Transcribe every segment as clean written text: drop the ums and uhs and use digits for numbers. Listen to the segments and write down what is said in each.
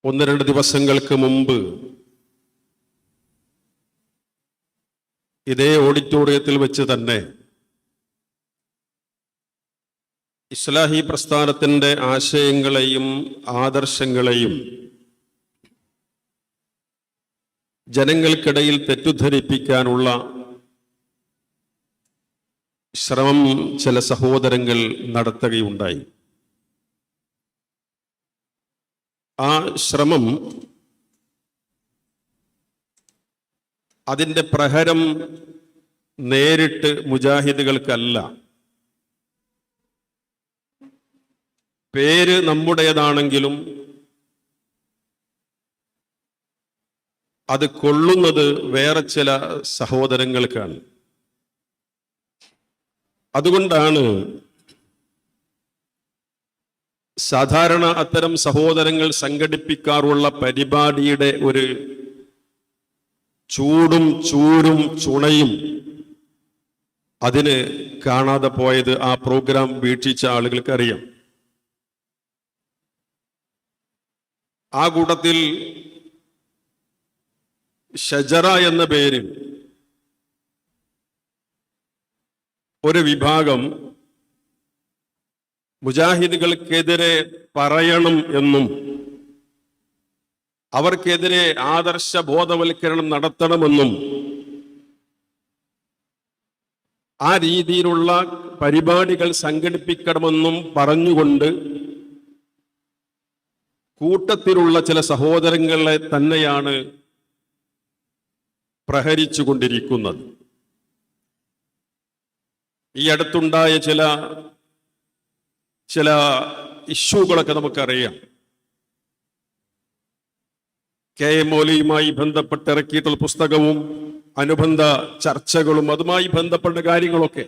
1-2 ദിവസങ്ങൾക്ക് മുമ്പ് ഇതേ ഓഡിറ്റോറിയത്തിൽ വെച്ച് തന്നെ ഇസ്ലാഹി പ്രസ്ഥാനത്തിൻ്റെ ആശയങ്ങളെയും ആദർശങ്ങളെയും ജനങ്ങൾക്കിടയിൽ തെറ്റിദ്ധരിപ്പിക്കാനുള്ള ശ്രമം ചില സഹോദരങ്ങൾ നടത്തുകയുണ്ടായി. ആ ശ്രമം അതിൻ്റെ പ്രഹരം നേരിട്ട് മുജാഹിദുകൾക്കല്ല, പേര് നമ്മുടേതാണെങ്കിലും അത് കൊള്ളുന്നത് വേറെ ചില സഹോദരങ്ങൾക്കാണ്. അതുകൊണ്ടാണ് സാധാരണ അത്തരം സഹോദരങ്ങൾ സംഘടിപ്പിക്കാറുള്ള പരിപാടിയുടെ ഒരു ചൂടും ചുണയും അതിന് കാണാതെ പോയത് ആ പ്രോഗ്രാം വീക്ഷിച്ച ആളുകൾക്കറിയാം. ആ കൂട്ടത്തിൽ ഷജറ എന്ന പേരിൽ ഒരു വിഭാഗം മുജാഹിദുകൾക്കെതിരെ പറയണം എന്നും അവർക്കെതിരെ ആദർശ ബോധവൽക്കരണം നടത്തണമെന്നും ആ രീതിയിലുള്ള പരിപാടികൾ സംഘടിപ്പിക്കണമെന്നും പറഞ്ഞുകൊണ്ട് കൂട്ടത്തിലുള്ള ചില സഹോദരങ്ങളെ തന്നെയാണ് പ്രഹരിച്ചു കൊണ്ടിരിക്കുന്നത്. ഈ അടുത്തുണ്ടായ ചില ഇഷ്യൂകളൊക്കെ നമുക്കറിയാം. KM മൗലവിയുമായി ബന്ധപ്പെട്ട് ഇറക്കിയിട്ടുള്ള പുസ്തകവും അനുബന്ധ ചർച്ചകളും അതുമായി ബന്ധപ്പെട്ട കാര്യങ്ങളൊക്കെ.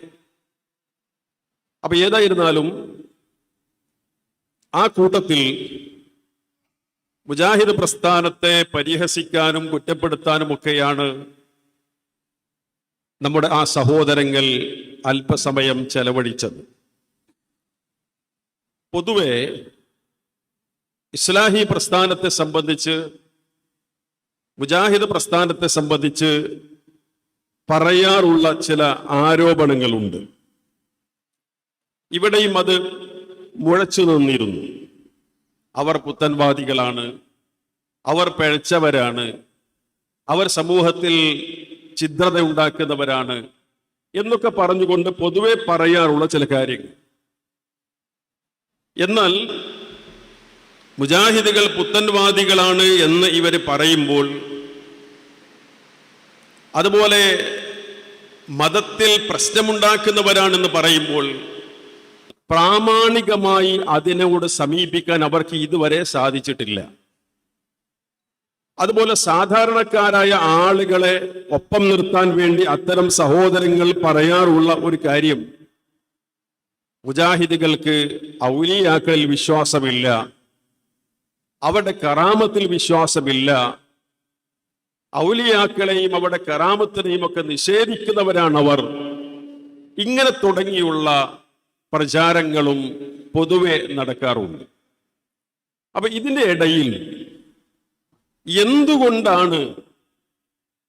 അപ്പൊ ഏതായിരുന്നാലും ആ കൂട്ടത്തിൽ മുജാഹിദ് പ്രസ്ഥാനത്തെ പരിഹസിക്കാനും കുറ്റപ്പെടുത്താനും ഒക്കെയാണ് നമ്മുടെ ആ സഹോദരങ്ങൾ അല്പസമയം ചെലവഴിച്ചത്. പൊതുവെ ഇസ്ലാഹി പ്രസ്ഥാനത്തെ സംബന്ധിച്ച്, മുജാഹിദ് പ്രസ്ഥാനത്തെ സംബന്ധിച്ച് പറയാറുള്ള ചില ആരോപണങ്ങളുണ്ട്. ഇവിടെയും അത് മുഴച്ചു നിന്നിരുന്നു. അവർ പുത്തൻവാദികളാണ്, അവർ പിഴച്ചവരാണ്, അവർ സമൂഹത്തിൽ ഛിദ്രത ഉണ്ടാക്കുന്നവരാണ് എന്നൊക്കെ പറഞ്ഞുകൊണ്ട് പൊതുവെ പറയാറുള്ള ചില കാര്യങ്ങൾ. എന്നാൽ മുജാഹിദുകൾ പുത്തൻവാദികളാണ് എന്ന് ഇവർ പറയുമ്പോൾ, അതുപോലെ മതത്തിൽ പ്രശ്നമുണ്ടാക്കുന്നവരാണെന്ന് പറയുമ്പോൾ പ്രാമാണികമായി അതിനോട് സമീപിക്കാൻ അവർക്ക് ഇതുവരെ സാധിച്ചിട്ടില്ല. അതുപോലെ സാധാരണക്കാരായ ആളുകളെ ഒപ്പം നിർത്താൻ വേണ്ടി അത്തരം സഹോദരങ്ങൾ പറയാറുള്ള ഒരു കാര്യം, മുജാഹിദുകൾക്ക് ഔലിയാക്കളിൽ വിശ്വാസമില്ല, അവരുടെ കറാമത്തിൽ വിശ്വാസമില്ല, ഔലിയാക്കളെയും അവരുടെ കറാമത്തിനെയും ഒക്കെ നിഷേധിക്കുന്നവരാണവർ. ഇങ്ങനെ തുടങ്ങിയുള്ള പ്രചാരങ്ങളും പൊതുവെ നടക്കാറുണ്ട്. അപ്പൊ ഇതിന്റെ ഇടയിൽ എന്തുകൊണ്ടാണ്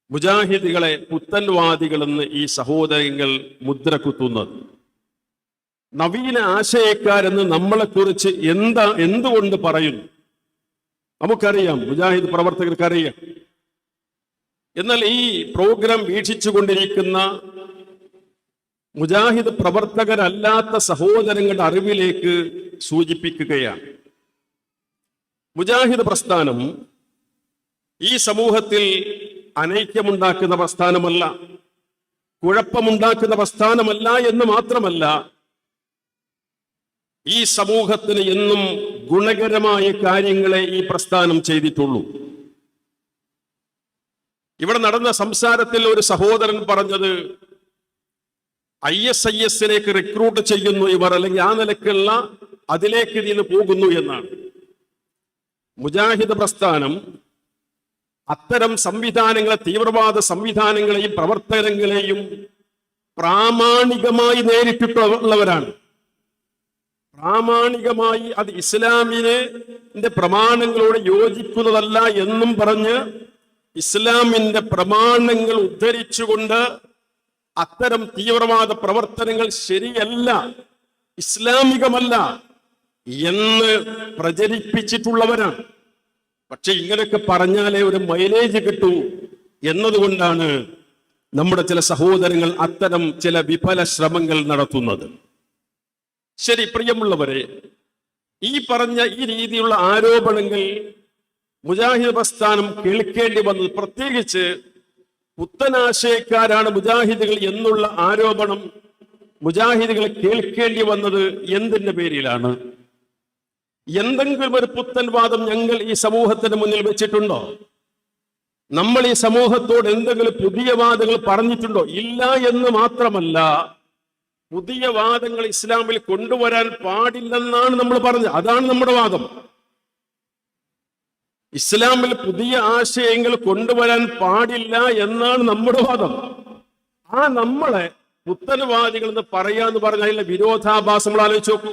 മുജാഹിദുകളെ പുത്തൻവാദികളെന്ന് ഈ സഹോദരങ്ങൾ മുദ്ര കുത്തുന്നത്? നവീന ആശയക്കാരെന്ന് നമ്മളെക്കുറിച്ച് എന്തുകൊണ്ട് പറയുന്നു? നമുക്കറിയാം, മുജാഹിദ് പ്രവർത്തകർക്കറിയാം. എന്നാൽ ഈ പ്രോഗ്രാം വീക്ഷിച്ചുകൊണ്ടിരിക്കുന്ന മുജാഹിദ് പ്രവർത്തകരല്ലാത്ത സഹോദരങ്ങളുടെ അറിവിലേക്ക് സൂചിപ്പിക്കുകയാണ്. മുജാഹിദ് പ്രസ്ഥാനം ഈ സമൂഹത്തിൽ അനൈക്യമുണ്ടാക്കുന്ന പ്രസ്ഥാനമല്ല, കുഴപ്പമുണ്ടാക്കുന്ന പ്രസ്ഥാനമല്ല എന്ന് മാത്രമല്ല, ഈ സമൂഹത്തിന് എന്നും ഗുണകരമായ കാര്യങ്ങളെ ഈ പ്രസ്ഥാനം ചെയ്തിട്ടുള്ളൂ. ഇവിടെ നടന്ന സംസാരത്തിൽ ഒരു സഹോദരൻ പറഞ്ഞത് ISIS-ലേക്ക് റിക്രൂട്ട് ചെയ്യുന്നു ഇവർ, അല്ലെങ്കിൽ ആ നിലക്കുള്ള അതിലേക്ക് നിന്ന് പോകുന്നു എന്നാണ്. മുജാഹിദ് പ്രസ്ഥാനം അത്തരം സംവിധാനങ്ങളെ, തീവ്രവാദ സംവിധാനങ്ങളെയും പ്രവർത്തനങ്ങളെയും പ്രാമാണികമായി നേരിട്ടിട്ടുള്ളവരാണ്. പ്രാമാണികമായി അത് ഇസ്ലാമിന്റെ പ്രമാണങ്ങളോട് യോജിക്കുന്നതല്ല എന്നും പറഞ്ഞ് ഇസ്ലാമിന്റെ പ്രമാണങ്ങൾ ഉദ്ധരിച്ചുകൊണ്ട് അത്തരം തീവ്രവാദ പ്രവർത്തനങ്ങൾ ശരിയല്ല, ഇസ്ലാമികമല്ല എന്ന് പ്രചരിപ്പിച്ചിട്ടുള്ളവരാണ്. പക്ഷെ ഇങ്ങനെയൊക്കെ പറഞ്ഞാലേ ഒരു മൈലേജ് കിട്ടൂ എന്നതുകൊണ്ടാണ് നമ്മുടെ ചില സഹോദരങ്ങൾ അത്തരം ചില വിഫല ശ്രമങ്ങൾ നടത്തുന്നത്. ശരി, പ്രിയമുള്ളവരെ, ഈ പറഞ്ഞ ഈ രീതിയിലുള്ള ആരോപണങ്ങൾ മുജാഹിദ് പ്രസ്ഥാനം കേൾക്കേണ്ടി വന്നത്, പ്രത്യേകിച്ച് പുത്തനാശയക്കാരാണ് മുജാഹിദുകൾ എന്നുള്ള ആരോപണം മുജാഹിദുകൾ കേൾക്കേണ്ടി വന്നത് എന്തിന്റെ പേരിലാണ്? എന്തെങ്കിലും ഒരു പുത്തൻ വാദം ഞങ്ങൾ ഈ സമൂഹത്തിന് മുന്നിൽ വെച്ചിട്ടുണ്ടോ? നമ്മൾ ഈ സമൂഹത്തോട് എന്തെങ്കിലും പുതിയ വാദങ്ങൾ പറഞ്ഞിട്ടുണ്ടോ? ഇല്ല എന്ന് മാത്രമല്ല, പുതിയ വാദങ്ങൾ ഇസ്ലാമിൽ കൊണ്ടുവരാൻ പാടില്ലെന്നാണ് നമ്മൾ പറഞ്ഞത്. അതാണ് നമ്മുടെ വാദം. ഇസ്ലാമിൽ പുതിയ ആശയങ്ങൾ കൊണ്ടുവരാൻ പാടില്ല എന്നാണ് നമ്മുടെ വാദം. ആ നമ്മളെ പുത്തൻവാദികൾ എന്ന് പറയാന്ന് പറഞ്ഞാൽ വിരോധാഭാസം നമ്മൾ ആലോചിച്ച് നോക്കൂ.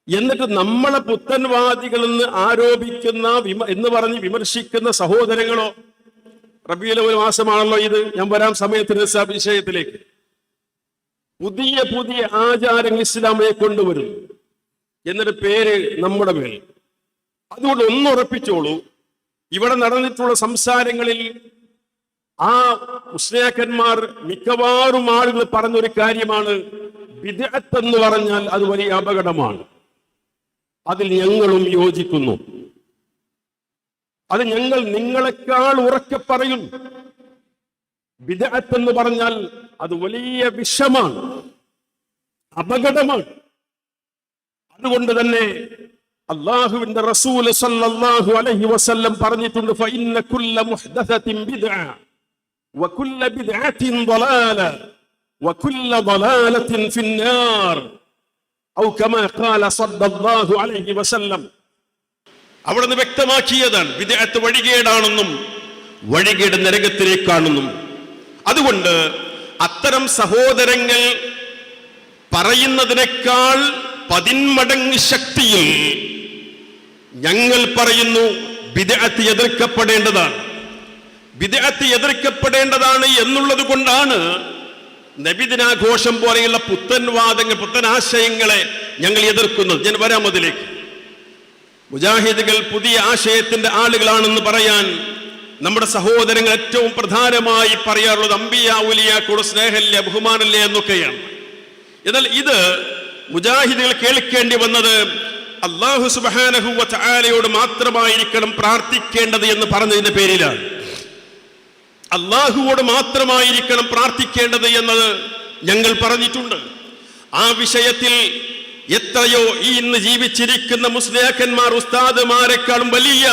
എന്നിട്ട് നമ്മളെ പുത്തൻവാദികൾ എന്ന് ആരോപിക്കുന്ന എന്ന് പറഞ്ഞ് വിമർശിക്കുന്ന സഹോദരങ്ങളോ, റബീഉൽ അവ്വൽ മാസമാണല്ലോ ഇത്, ഞാൻ വരാം സമയത്തിന് വിഷയത്തിലേക്ക്. പുതിയ പുതിയ ആചാരങ്ങൾ ഇസ്ലാമിനെ കൊണ്ടുവരുന്നു എന്നൊരു പേര് നമ്മുടെ മേൽ. അതുകൊണ്ട് ഒന്നുറപ്പിച്ചോളൂ, ഇവിടെ നടന്നിട്ടുള്ള സംസാരങ്ങളിൽ ആ മുസ്ലിയാക്കന്മാർ മിക്കവാറും ആളുകൾ പറഞ്ഞൊരു കാര്യമാണ്, ബിദ്അത്ത് എന്ന് പറഞ്ഞാൽ അത് വലിയ അപകടമാണ്. അതിൽ ഞങ്ങളും യോജിക്കുന്നു. അത് ഞങ്ങൾ നിങ്ങളെക്കാൾ ഉറക്കെ പറയും. ബിദ്അത്ത് എന്ന് പറഞ്ഞാൽ അത് വലിയ വിഷമാണ്, അപകടമാണ്. അതുകൊണ്ട് തന്നെ അല്ലാഹുവിന്റെ റസൂൽ സല്ലല്ലാഹു അലൈഹി വസല്ലം പറഞ്ഞിട്ടുണ്ട്, ഫഇന്ന കുല്ല മുഹ്ദസത്തിൻ ബിദ്അ വകുല്ല ബിദ്അത്തിൻ ളലാല വകുല്ല ളലാലത്തിൻ ഫിന്നാർ ഔ കമാ ഖാല സല്ലല്ലാഹു അലൈഹി വസല്ലം. അവിടുന്ന് വ്യക്തമാക്കിയതാണ് ബിദ്അത്ത് വഴികേടാണെന്നും വഴികേട് നരകത്തിലേക്കാണെന്നും. അതുകൊണ്ട് അത്തരം സഹോദരങ്ങൾ പറയുന്നതിനേക്കാൾ 10 മടങ്ങ് ശക്തിയിൽ ഞങ്ങൾ പറയുന്നു, ബിദ്അത്ത് എതിർക്കപ്പെടേണ്ടതാണ്. ബിദ്അത്ത് എതിർക്കപ്പെടേണ്ടതാണ് എന്നുള്ളത് കൊണ്ടാണ് നബിദിനാഘോഷം പോലെയുള്ള പുത്തൻവാദങ്ങൾ, പുത്തനാശയങ്ങളെ ഞങ്ങൾ എതിർക്കുന്നത്. ഞാൻ വരാം അതിലേക്ക്. മുജാഹിദുകൾ പുതിയ ആശയത്തിന്റെ ആളുകളാണെന്ന് പറയാൻ നമ്മുടെ സഹോദരങ്ങൾ ഏറ്റവും പ്രധാനമായി പറയാറുള്ളത് അമ്പിയാ ഔലിയാക്കളോട് സ്നേഹമില്ല, ബഹുമാനമില്ല എന്നൊക്കെയാണ്. എന്നാൽ ഇത് മുജാഹിദുകൾ കേൾക്കേണ്ടി വന്നത് അല്ലാഹു സുബ്ഹാനഹു വ തആലയോട് മാത്രമായിരിക്കണം പ്രാർത്ഥിക്കേണ്ടത് എന്ന് പറഞ്ഞതിന്റെ പേരിലാണ്. അല്ലാഹുവോട് മാത്രമായിരിക്കണം പ്രാർത്ഥിക്കേണ്ടത് എന്നത് ഞങ്ങൾ പറഞ്ഞിട്ടുണ്ട്. ആ വിഷയത്തിൽ എത്രയോ ഈ ഇന്ന് ജീവിച്ചിരിക്കുന്ന മുസ്ലിയാക്കന്മാർ, ഉസ്താദുമാരെക്കാളും വലിയ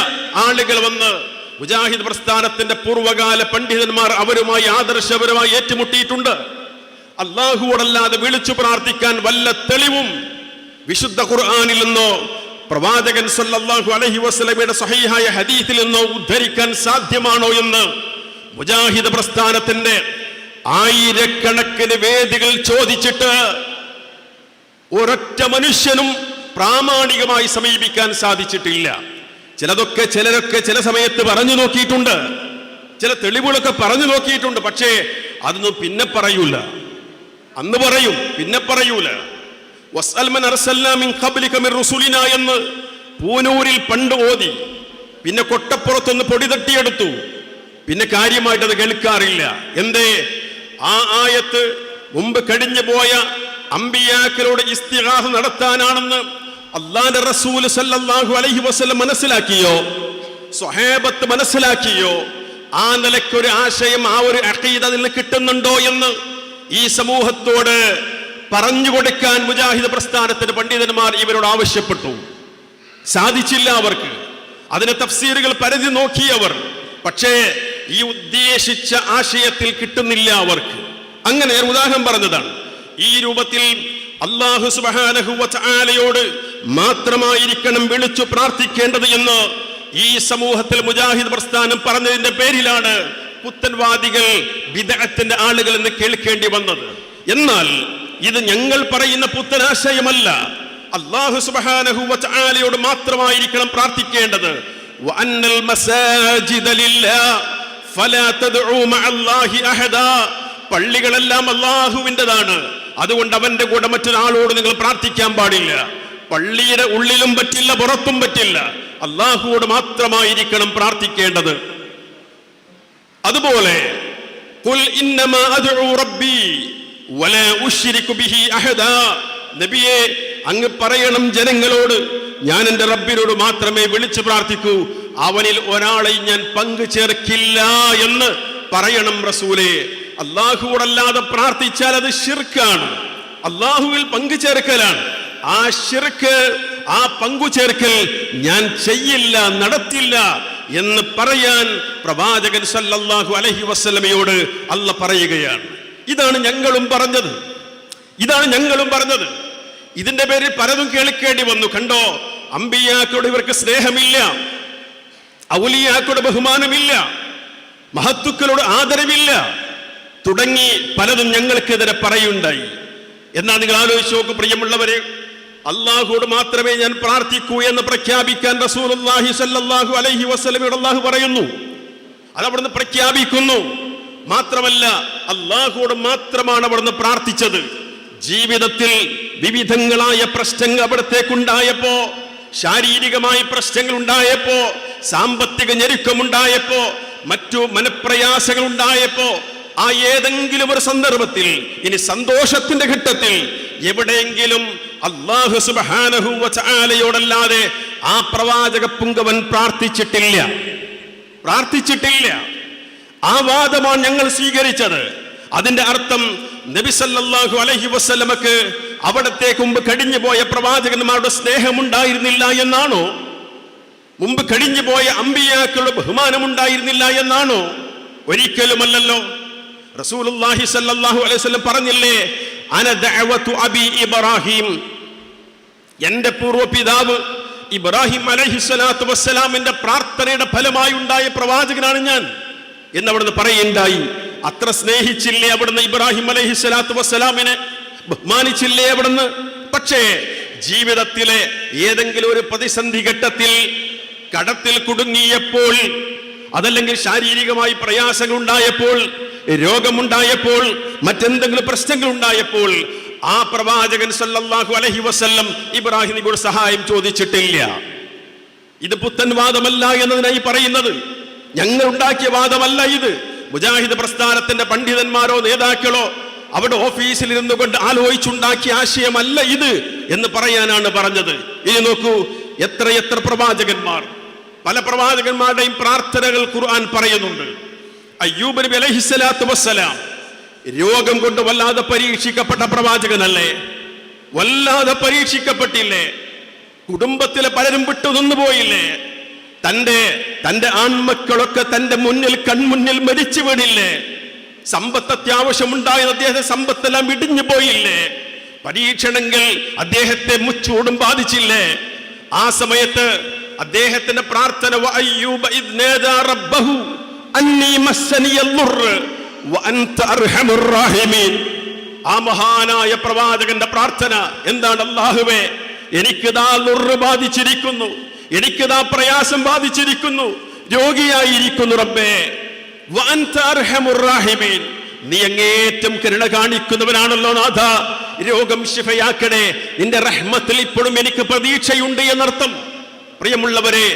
ആളുകൾ വന്ന് മുജാഹിദ് പ്രസ്ഥാനത്തിന്റെ പൂർവ്വകാല പണ്ഡിതന്മാർ അവരുമായി ആദർശപരമായി ഏറ്റുമുട്ടിയിട്ടുണ്ട്. അല്ലാഹുവോടല്ലാതെ വിളിച്ചു പ്രാർത്ഥിക്കാൻ വല്ല തെളിവും വിശുദ്ധ ഖുർആനിൽ നിന്നോ പ്രവാചകൻ സല്ലല്ലാഹു അലൈഹി വസല്ലമയുടെ സ്വഹീഹായ ഹദീസിൽ നിന്നോ ഉദ്ധരിക്കാൻ സാധ്യമാണോ എന്ന് മുജാഹിദ് പ്രസ്ഥാനത്തിന്റെ ആയിരക്കണക്കിന് വേദികൾ ചോദിച്ചിട്ട് ഒരൊറ്റ മനുഷ്യനും പ്രാമാണികമായി സമീപിക്കാൻ സാധിച്ചിട്ടില്ല. ചിലരൊക്കെ ചില സമയത്ത് പറഞ്ഞു നോക്കിയിട്ടുണ്ട്, ചില തെളിവുകളൊക്കെ പറഞ്ഞു നോക്കിയിട്ടുണ്ട്. പക്ഷേ അതൊന്നും പിന്നെ പറയൂല. അന്ന് പറയും, പിന്നെ പറയൂല. വസ്അൽ മൻ അർസൽനാ മിൻ ഖബ്ലിക മിർ റുസുലിനാ എന്ന് പൂനൂരിൽ പണ്ട് ഓതി, പിന്നെ കൊട്ടപ്പുറത്തൊന്ന് പൊടി തട്ടിയെടുത്തു, പിന്നെ കാര്യമായിട്ട് അത് കേൾക്കാറില്ല. എന്തേ? ആ ആയത്ത് മുമ്പ് കഴിഞ്ഞു പോയ അമ്പിയാക്കളോട് ഇസ്തിഗാസ നടത്താനാണെന്ന് അല്ലാഹുവിന്റെ റസൂൽ സല്ലല്ലാഹു അലൈഹി വസല്ലം മനസ്സിലാക്കിയോ? സ്വഹാബത്ത് മനസ്സിലാക്കിയോ? ആ നിലയ്ക്കൊരു ആശയം, ആ ഒരു അഖീദ അതിൽ നിന്ന് കിട്ടുന്നുണ്ടോ എന്ന് ഈ സമൂഹത്തോട് പറഞ്ഞു കൊടുക്കാൻ മുജാഹിദ് പ്രസ്ഥാനത്തിന്റെ പണ്ഡിതന്മാർ ഇവരോട് ആവശ്യപ്പെട്ടു. സാധിച്ചില്ല അവർക്ക്. അതിന് തഫ്സീറുകൾ പരതി നോക്കിയവർ, പക്ഷേ ഈ ഉദ്ദേശിച്ച ആശയത്തിൽ കിട്ടുന്നില്ല അവർക്ക്. അങ്ങനെ ഉദാഹരണം പറഞ്ഞതാണ്. ഈ രൂപത്തിൽ അല്ലാഹു സുബ്ഹാനഹു വ തആലയോട് മാത്രമായിരിക്കണം വിളിച്ചു പ്രാർത്ഥിക്കേണ്ടത് എന്ന് ഈ സമൂഹത്തിൽ മുജാഹിദ് പ്രസ്ഥാനം പറഞ്ഞതിന്റെ പേരിലാണ് പുത്തൻവാദികൾ ബിദ്അത്തിന്റെ ആളുകൾ എന്ന് കേൾക്കേണ്ടി വന്നത്. എന്നാൽ ഇത് ഞങ്ങൾ പറയുന്ന പുത്തനാശയമല്ല. അല്ലാഹു സുബ്ഹാനഹു വ തആലയോട് മാത്രമായിരിക്കണം പ്രാർത്ഥിക്കേണ്ടത്. വഅന്നൽ മസാജിദ ലില്ലാഹ് ഫലാ തദ്ഉ മഅല്ലാഹി അഹദാ. പള്ളികളെല്ലാം അല്ലാഹുവിൻ്റെതാണ്, അതുകൊണ്ട് അവന്റെ കൂടെ മറ്റൊരാളോട് നിങ്ങൾ പ്രാർത്ഥിക്കാൻ പാടില്ല. പള്ളിയുടെ ഉള്ളിലും പറ്റില്ല, പുറത്തും പറ്റില്ല. അല്ലാഹുവോട് മാത്രമായിരിക്കണം പ്രാർത്ഥിക്കേണ്ടത്. അതുപോലെ ഖുൽ ഇന്നമാ അദ്ഉ റബ്ബി വലാ ഉശ്രികു ബിഹി അഹദാ. നബിയെ, അങ്ങ് പറയണം ജനങ്ങളോട്, ഞാൻ എൻ്റെ റബ്ബിനോട് മാത്രമേ വിളിച്ചു പ്രാർത്ഥിക്കൂ, അവനിൽ ഒരാളെയും ഞാൻ പങ്കു ചേർക്കില്ല എന്ന് പറയണം റസൂലേ. അല്ലാഹുവോടല്ലാതെ പ്രാർത്ഥിച്ചാൽ അത് ശിർക്കാണ്, അല്ലാഹുവിൽ പങ്കു ചേർക്കലാണ്. ആ ശിർക്ക്, ആ പങ്കുചേർക്കൽ ഞാൻ ചെയ്യില്ല, നടത്തില്ല എന്ന് പറയാൻ പ്രവാചകൻ സല്ലല്ലാഹു അലൈഹി വസല്ലമയോട് അല്ലാഹ് പറയുകയാണ്. ഇതാണ് ഞങ്ങളും പറഞ്ഞത്, ഇതാണ് ഞങ്ങളും പറഞ്ഞത്. ഇതിന്റെ പേരിൽ പലതും കേൾക്കേണ്ടി വന്നു. കണ്ടോ, അമ്പിയാക്കളോട് ഇവർക്ക് സ്നേഹമില്ല, ഔലിയാക്കളുടെ ബഹുമാനമില്ല, മഹത്തുക്കളോട് ആദരവില്ല തുടങ്ങി പലതും ഞങ്ങൾക്കെതിരെ പറയുണ്ടായി. എന്നാൽ നിങ്ങൾ ആലോചിച്ച് നോക്കൂ പ്രിയമുള്ളവരെ, അല്ലാഹുവോട് മാത്രമേ ഞാൻ പ്രാർത്ഥിക്കൂ എന്ന് പ്രഖ്യാപിക്കാൻ റസൂലുള്ളാഹി സ്വല്ലല്ലാഹു അലൈഹി വസല്ലമയോട് അല്ലാഹു പറയുന്നു. അത് അവിടുന്ന് പ്രഖ്യാപിക്കുന്നു. മാത്രമല്ല, അല്ലാഹുവോട് മാത്രമാണ് അവിടുന്ന് പ്രാർത്ഥിച്ചത്. ജീവിതത്തിൽ വിവിധങ്ങളായ പ്രശ്നങ്ങൾ അവിടത്തേക്കുണ്ടായപ്പോ, ശാരീരികമായ പ്രശ്നങ്ങൾ ഉണ്ടായപ്പോ, സാമ്പത്തിക ഞെരുക്കമുണ്ടായപ്പോ, മറ്റു മനപ്രയാസങ്ങൾ ഉണ്ടായപ്പോ, ആ ഏതെങ്കിലും ഒരു സന്ദർഭത്തിൽ, ഇനി സന്തോഷത്തിന്റെ ഘട്ടത്തിൽ എവിടെയെങ്കിലും അല്ലാഹു സുബ്ഹാനഹു വ തആലയോടല്ലാതെ ആ പ്രവാചക പുങ്കവൻ പ്രാർത്ഥിച്ചിട്ടില്ല. ആ വാദമാണ് ഞങ്ങൾ സ്വീകരിച്ചത്. അതിന്റെ അർത്ഥം നബി സല്ലല്ലാഹു അലൈഹി വസല്ലമക്ക് അവിടത്തേക്ക് മുമ്പ് കഴിഞ്ഞുപോയ പ്രവാചകന്മാരുടെ സ്നേഹമുണ്ടായിരുന്നില്ല എന്നാണോ? മുമ്പ് കഴിഞ്ഞുപോയ അമ്പിയാക്കളുടെ ബഹുമാനമുണ്ടായിരുന്നില്ല എന്നാണോ? ഒരിക്കലുമല്ലല്ലോ. റസൂലുള്ളാഹി സ്വല്ലല്ലാഹു അലൈഹി വസല്ലം പറഞ്ഞില്ലേ, അന ദഅവതു അബി ഇബ്രാഹിം, എന്റെ പൂർവ്വപിതാവ് ഇബ്രാഹിം അലൈഹിസ്സലാത്തു വസ്സലാമിന്റെ പ്രാർത്ഥനയുടെ ഫലമായി ഉണ്ടായ പ്രവാചകനാണ് ഞാൻ എന്നവിടുന്ന് പറയുണ്ടായി. അത്ര സ്നേഹിച്ചില്ലേ അവിടുന്ന് ഇബ്രാഹിം അലൈഹിസ്സലാത്തു വസ്സലാമിനെ? ബഹുമാനിച്ചില്ലേ അവിടുന്ന്? പക്ഷേ ജീവിതത്തിലെ ഏതെങ്കിലും ഒരു പ്രതിസന്ധി ഘട്ടത്തിൽ, കടത്തിൽ കുടുങ്ങിയപ്പോൾ, അതല്ലെങ്കിൽ ശാരീരികമായി പ്രയാസങ്ങൾ ഉണ്ടായപ്പോൾ, രോഗമുണ്ടായപ്പോൾ, മറ്റെന്തെങ്കിലും പ്രശ്നങ്ങൾ ഉണ്ടായപ്പോൾ ആ പ്രവാചകൻ സല്ലല്ലാഹു അലൈഹി വസല്ലം ഇബ്രാഹിമിനോട് സഹായം ചോദിച്ചിട്ടില്ല. ഇത് പുത്തൻ വാദമല്ല എന്നതിനായി പറയുന്നത്, ഞങ്ങൾ ഉണ്ടാക്കിയ വാദമല്ല ഇത്. മുജാഹിദ് പ്രസ്ഥാനത്തിന്റെ പണ്ഡിതന്മാരോ നേതാക്കളോ അവിടെ ഓഫീസിൽ ഇരുന്നു കൊണ്ട് ആലോചിച്ചുണ്ടാക്കിയ ആശയമല്ല ഇത് എന്ന് പറയാനാണ് പറഞ്ഞത്. ഇനി നോക്കൂ, എത്രയെത്ര പ്രവാചകന്മാർ, പല പ്രവാചകന്മാരുടെയും പ്രാർത്ഥനകൾ ഖുർആൻ പറയുന്നുണ്ട്. അയ്യൂബ് നബി അലൈഹിസ്സലാത്തു വസ്സലാം രോഗം കൊണ്ട് വല്ലാതെ പരീക്ഷിക്കപ്പെട്ട പ്രവാചകനല്ലേ? വല്ലാതെ പരീക്ഷിക്കപ്പെട്ടില്ലേ? കുടുംബത്തിലെ പലരും വിട്ടു നിന്നുപോയില്ലേ? തന്റെ ആൺമക്കളൊക്കെ തന്റെ മുന്നിൽ, കൺമുന്നിൽ മരിച്ചു വീണില്ലേ? സമ്പത്ത് അത്യാവശ്യമുണ്ടായത് അദ്ദേഹത്തെ സമ്പത്തെല്ലാം ഇടിഞ്ഞു പോയില്ലേ? പരീക്ഷണങ്ങൾ അദ്ദേഹത്തെ മുച്ചൂടും ബാധിച്ചില്ലേ? ആ സമയത്ത് അദ്ദേഹത്തിന്റെ പ്രാർത്ഥന വഅയ്യൂബ ഇദ് നാദാ റബ്ബഹു അന്നി മസ്സനിയൽ ദുർർ വഅൻത അർഹമുർ റഹീമീൻ. ആ മഹാനായ പ്രവാചകന്റെ പ്രാർത്ഥന എന്താണ്? അല്ലാഹുവേ, എനിക്കിതാ ദുർർ ബാധിച്ചിരിക്കുന്നു, എനിക്കിതാ പ്രയാസം ബാധിച്ചിരിക്കുന്നു, രോഗിയായിരിക്കുന്നു റബ്ബേ. വഅൻത അർഹമുർ റഹീമീൻ, നീ അങ്ങേറ്റം കരുണ കാണിക്കുന്നവനാണല്ലോ നാഥ, രോഗം ശിഫയാക്കണേ, നിന്റെ റഹ്മത്തിൽ ഇപ്പോഴും എനിക്ക് പ്രതീക്ഷയുണ്ട് എന്നർത്ഥം. പ്രിയമുള്ളവരെ,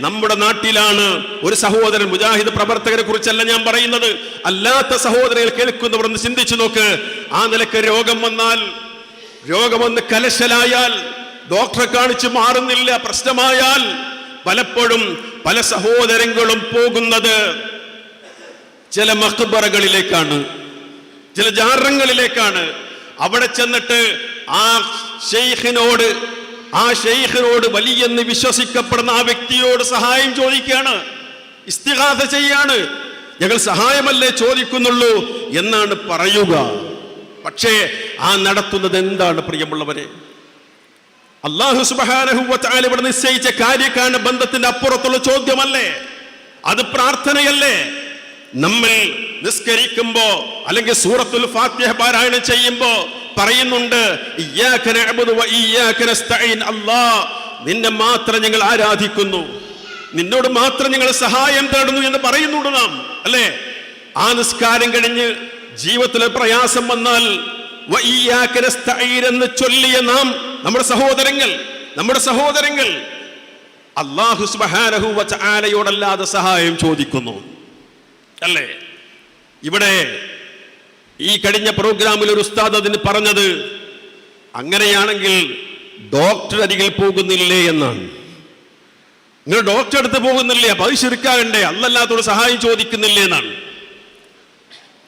നമ്മുടെ നാട്ടിലാണ് ഒരു സഹോദരൻ, മുജാഹിദ് പ്രവർത്തകരെ കുറിച്ചല്ല ഞാൻ പറയുന്നത്, അല്ലാത്ത സഹോദരങ്ങൾ കേൾക്കുന്നവർ ഒന്ന് ചിന്തിച്ചു നോക്ക്. ആ നിലക്ക് രോഗം വന്നാൽ, രോഗം വന്ന് കലശലായാൽ, ഡോക്ടറെ കാണിച്ച് മാറുന്നില്ല, പ്രശ്നമായാൽ പലപ്പോഴും പല സഹോദരങ്ങളും പോകുന്നത് ചില മഖ്ബറകളിലേക്കാണ്, ചില ജാറങ്ങളിലേക്കാണ്. അവിടെ ചെന്നിട്ട് ആ ഷെയ്ഖിനോട് വലിയെന്ന് വിശ്വസിക്കപ്പെടുന്ന ആ വ്യക്തിയോട് സഹായം ചോദിക്കുകയാണ്, ഇസ്തിഗാസ ചെയ്യാണ്. ഞങ്ങൾ സഹായമല്ലേ ചോദിക്കുന്നുള്ളൂ എന്നാണ് പറയുക. പക്ഷേ ആ നടത്തുന്നത് എന്താണ് പ്രിയമുള്ളവരെ? അല്ലാഹു സുബ്ഹാനഹു വ തആല ഇവിടെ നിശ്ചയിച്ച കാര്യകാരണ ബന്ധത്തിന്റെ അപ്പുറത്തുള്ള ചോദ്യമല്ലേ? അത് പ്രാർത്ഥനയല്ലേ? നമ്മൾ നിസ്കരിക്കുമ്പോ അല്ലെങ്കിൽ സൂറത്തുൽ ഫാത്തിഹ പാരായണം ചെയ്യുമ്പോ പറയുന്നുണ്ട്, ഇയ്യാക നഅ്ബുദു വ ഇയ്യാക നസ്തഈൻ, അല്ലാഹ് നിന്നെ മാത്രം ഞങ്ങൾ ആരാധിക്കുന്നു, നിന്നോട് മാത്രം ഞങ്ങൾ സഹായം തേടുന്നു എന്ന് പറയുന്നുണ്ട് നാം, അല്ലേ? ആ നിസ്കാരം കഴിഞ്ഞ് ജീവിതത്തിലെ പ്രയാസം വന്നാൽ വ ഇയ്യാക നസ്തഈൻ എന്ന് ചൊല്ലിയ നാം, നമ്മുടെ സഹോദരങ്ങൾ അല്ലാഹു സുബ്ഹാനഹു വ തആലയോടല്ലാതെ സഹായം ചോദിക്കുന്നു, അല്ലേ? ഇവിടെ ഈ കഴിഞ്ഞ പ്രോഗ്രാമിൽ ഒരു ഉസ്താദ് അതിന് പറഞ്ഞത്, അങ്ങനെയാണെങ്കിൽ ഡോക്ടർ അരികിൽ പോകുന്നില്ലേ എന്നാണ്. നിങ്ങൾ ഡോക്ടർ അടുത്ത് പോകുന്നില്ലേ? അപ്പൊ അത് ശിർക്കാകണ്ടേ? അല്ലല്ലാത്തോട് സഹായം ചോദിക്കുന്നില്ലേ എന്നാണ്.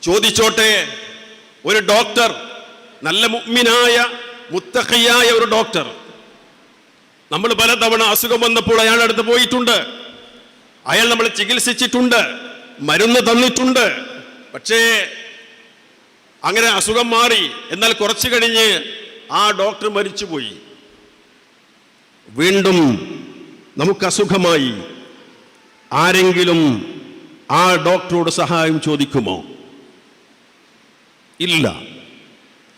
ചോദിച്ചോട്ടെ, ഒരു ഡോക്ടർ, നല്ല മുഅ്മിനായ മുത്തഖിയായ ഒരു ഡോക്ടർ, നമ്മൾ പലതവണ അസുഖം വന്നപ്പോൾ അയാളുടെ അടുത്ത് പോയിട്ടുണ്ട്, അയാൾ നമ്മളെ ചികിത്സിച്ചിട്ടുണ്ട്, മരുന്ന് തന്നിട്ടുണ്ട്. പക്ഷേ അങ്ങനെ അസുഖം മാറി. എന്നാൽ കുറച്ചു കഴിഞ്ഞ് ആ ഡോക്ടർ മരിച്ചുപോയി. വീണ്ടും നമുക്ക് അസുഖമായി. ആരെങ്കിലും ആ ഡോക്ടറോട് സഹായം ചോദിക്കുമോ? ഇല്ല.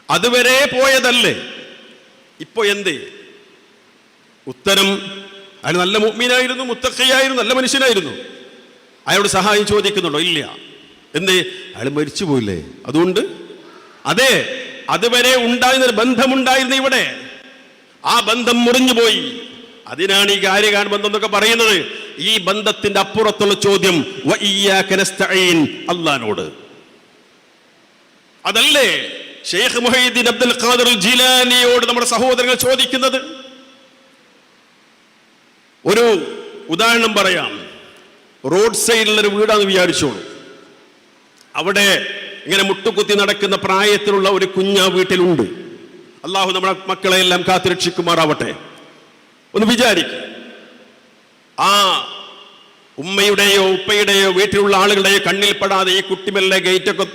അതുവരെ പോയതല്ലേ, ഇപ്പൊ എന്ത്? ഉത്തരം, അയാൾ നല്ല മുഅ്മിനായിരുന്നു, മുത്തഖിയായിരുന്നു, നല്ല മനുഷ്യനായിരുന്നു. അയാളോട് സഹായം ചോദിക്കുന്നുണ്ടോ? ഇല്ല. എന്തേ? അയാൾ മരിച്ചു പോയില്ലേ? അതുകൊണ്ട് അതെ, അതുവരെ ഉണ്ടായിരുന്ന ബന്ധമുണ്ടായിരുന്നു ഇവിടെ, ആ ബന്ധം മുറിഞ്ഞുപോയി. അതിനാണ് ഈ കാര്യകാൻ ബന്ധം എന്നൊക്കെ പറയുന്നത്. ഈ ബന്ധത്തിന്റെ അപ്പുറത്തുള്ള ചോദ്യം വ ഇയ്യാക നസ്തഈൻ, അല്ലാഹുവോട്. അതല്ലേ ശൈഖ് മുഹയ്യിദ്ദീൻ അബ്ദുൽ ഖാദിർ ജീലാനിയോട് നമ്മുടെ സഹോദരങ്ങൾ ചോദിക്കുന്നത്? ഒരു ഉദാഹരണം പറയാം. റോഡ് സൈഡിലൊരു വീടാന്ന് വിചാരിച്ചോളൂ. അവിടെ ഇങ്ങനെ മുട്ടുകുത്തി നടക്കുന്ന പ്രായത്തിലുള്ള ഒരു കുഞ്ഞ് വീട്ടിലുണ്ട്. അള്ളാഹു നമ്മുടെ മക്കളെയെല്ലാം കാത്തുരക്ഷിക്കുമാറാവട്ടെ. ഒന്ന് വിചാരിക്കും, ആ ഉമ്മയുടെയോ ഉപ്പയുടെയോ വീട്ടിലുള്ള ആളുകളുടെയോ കണ്ണിൽപ്പെടാതെ ഈ കുട്ടിമെല്ലെ ഗേറ്റൊക്കെ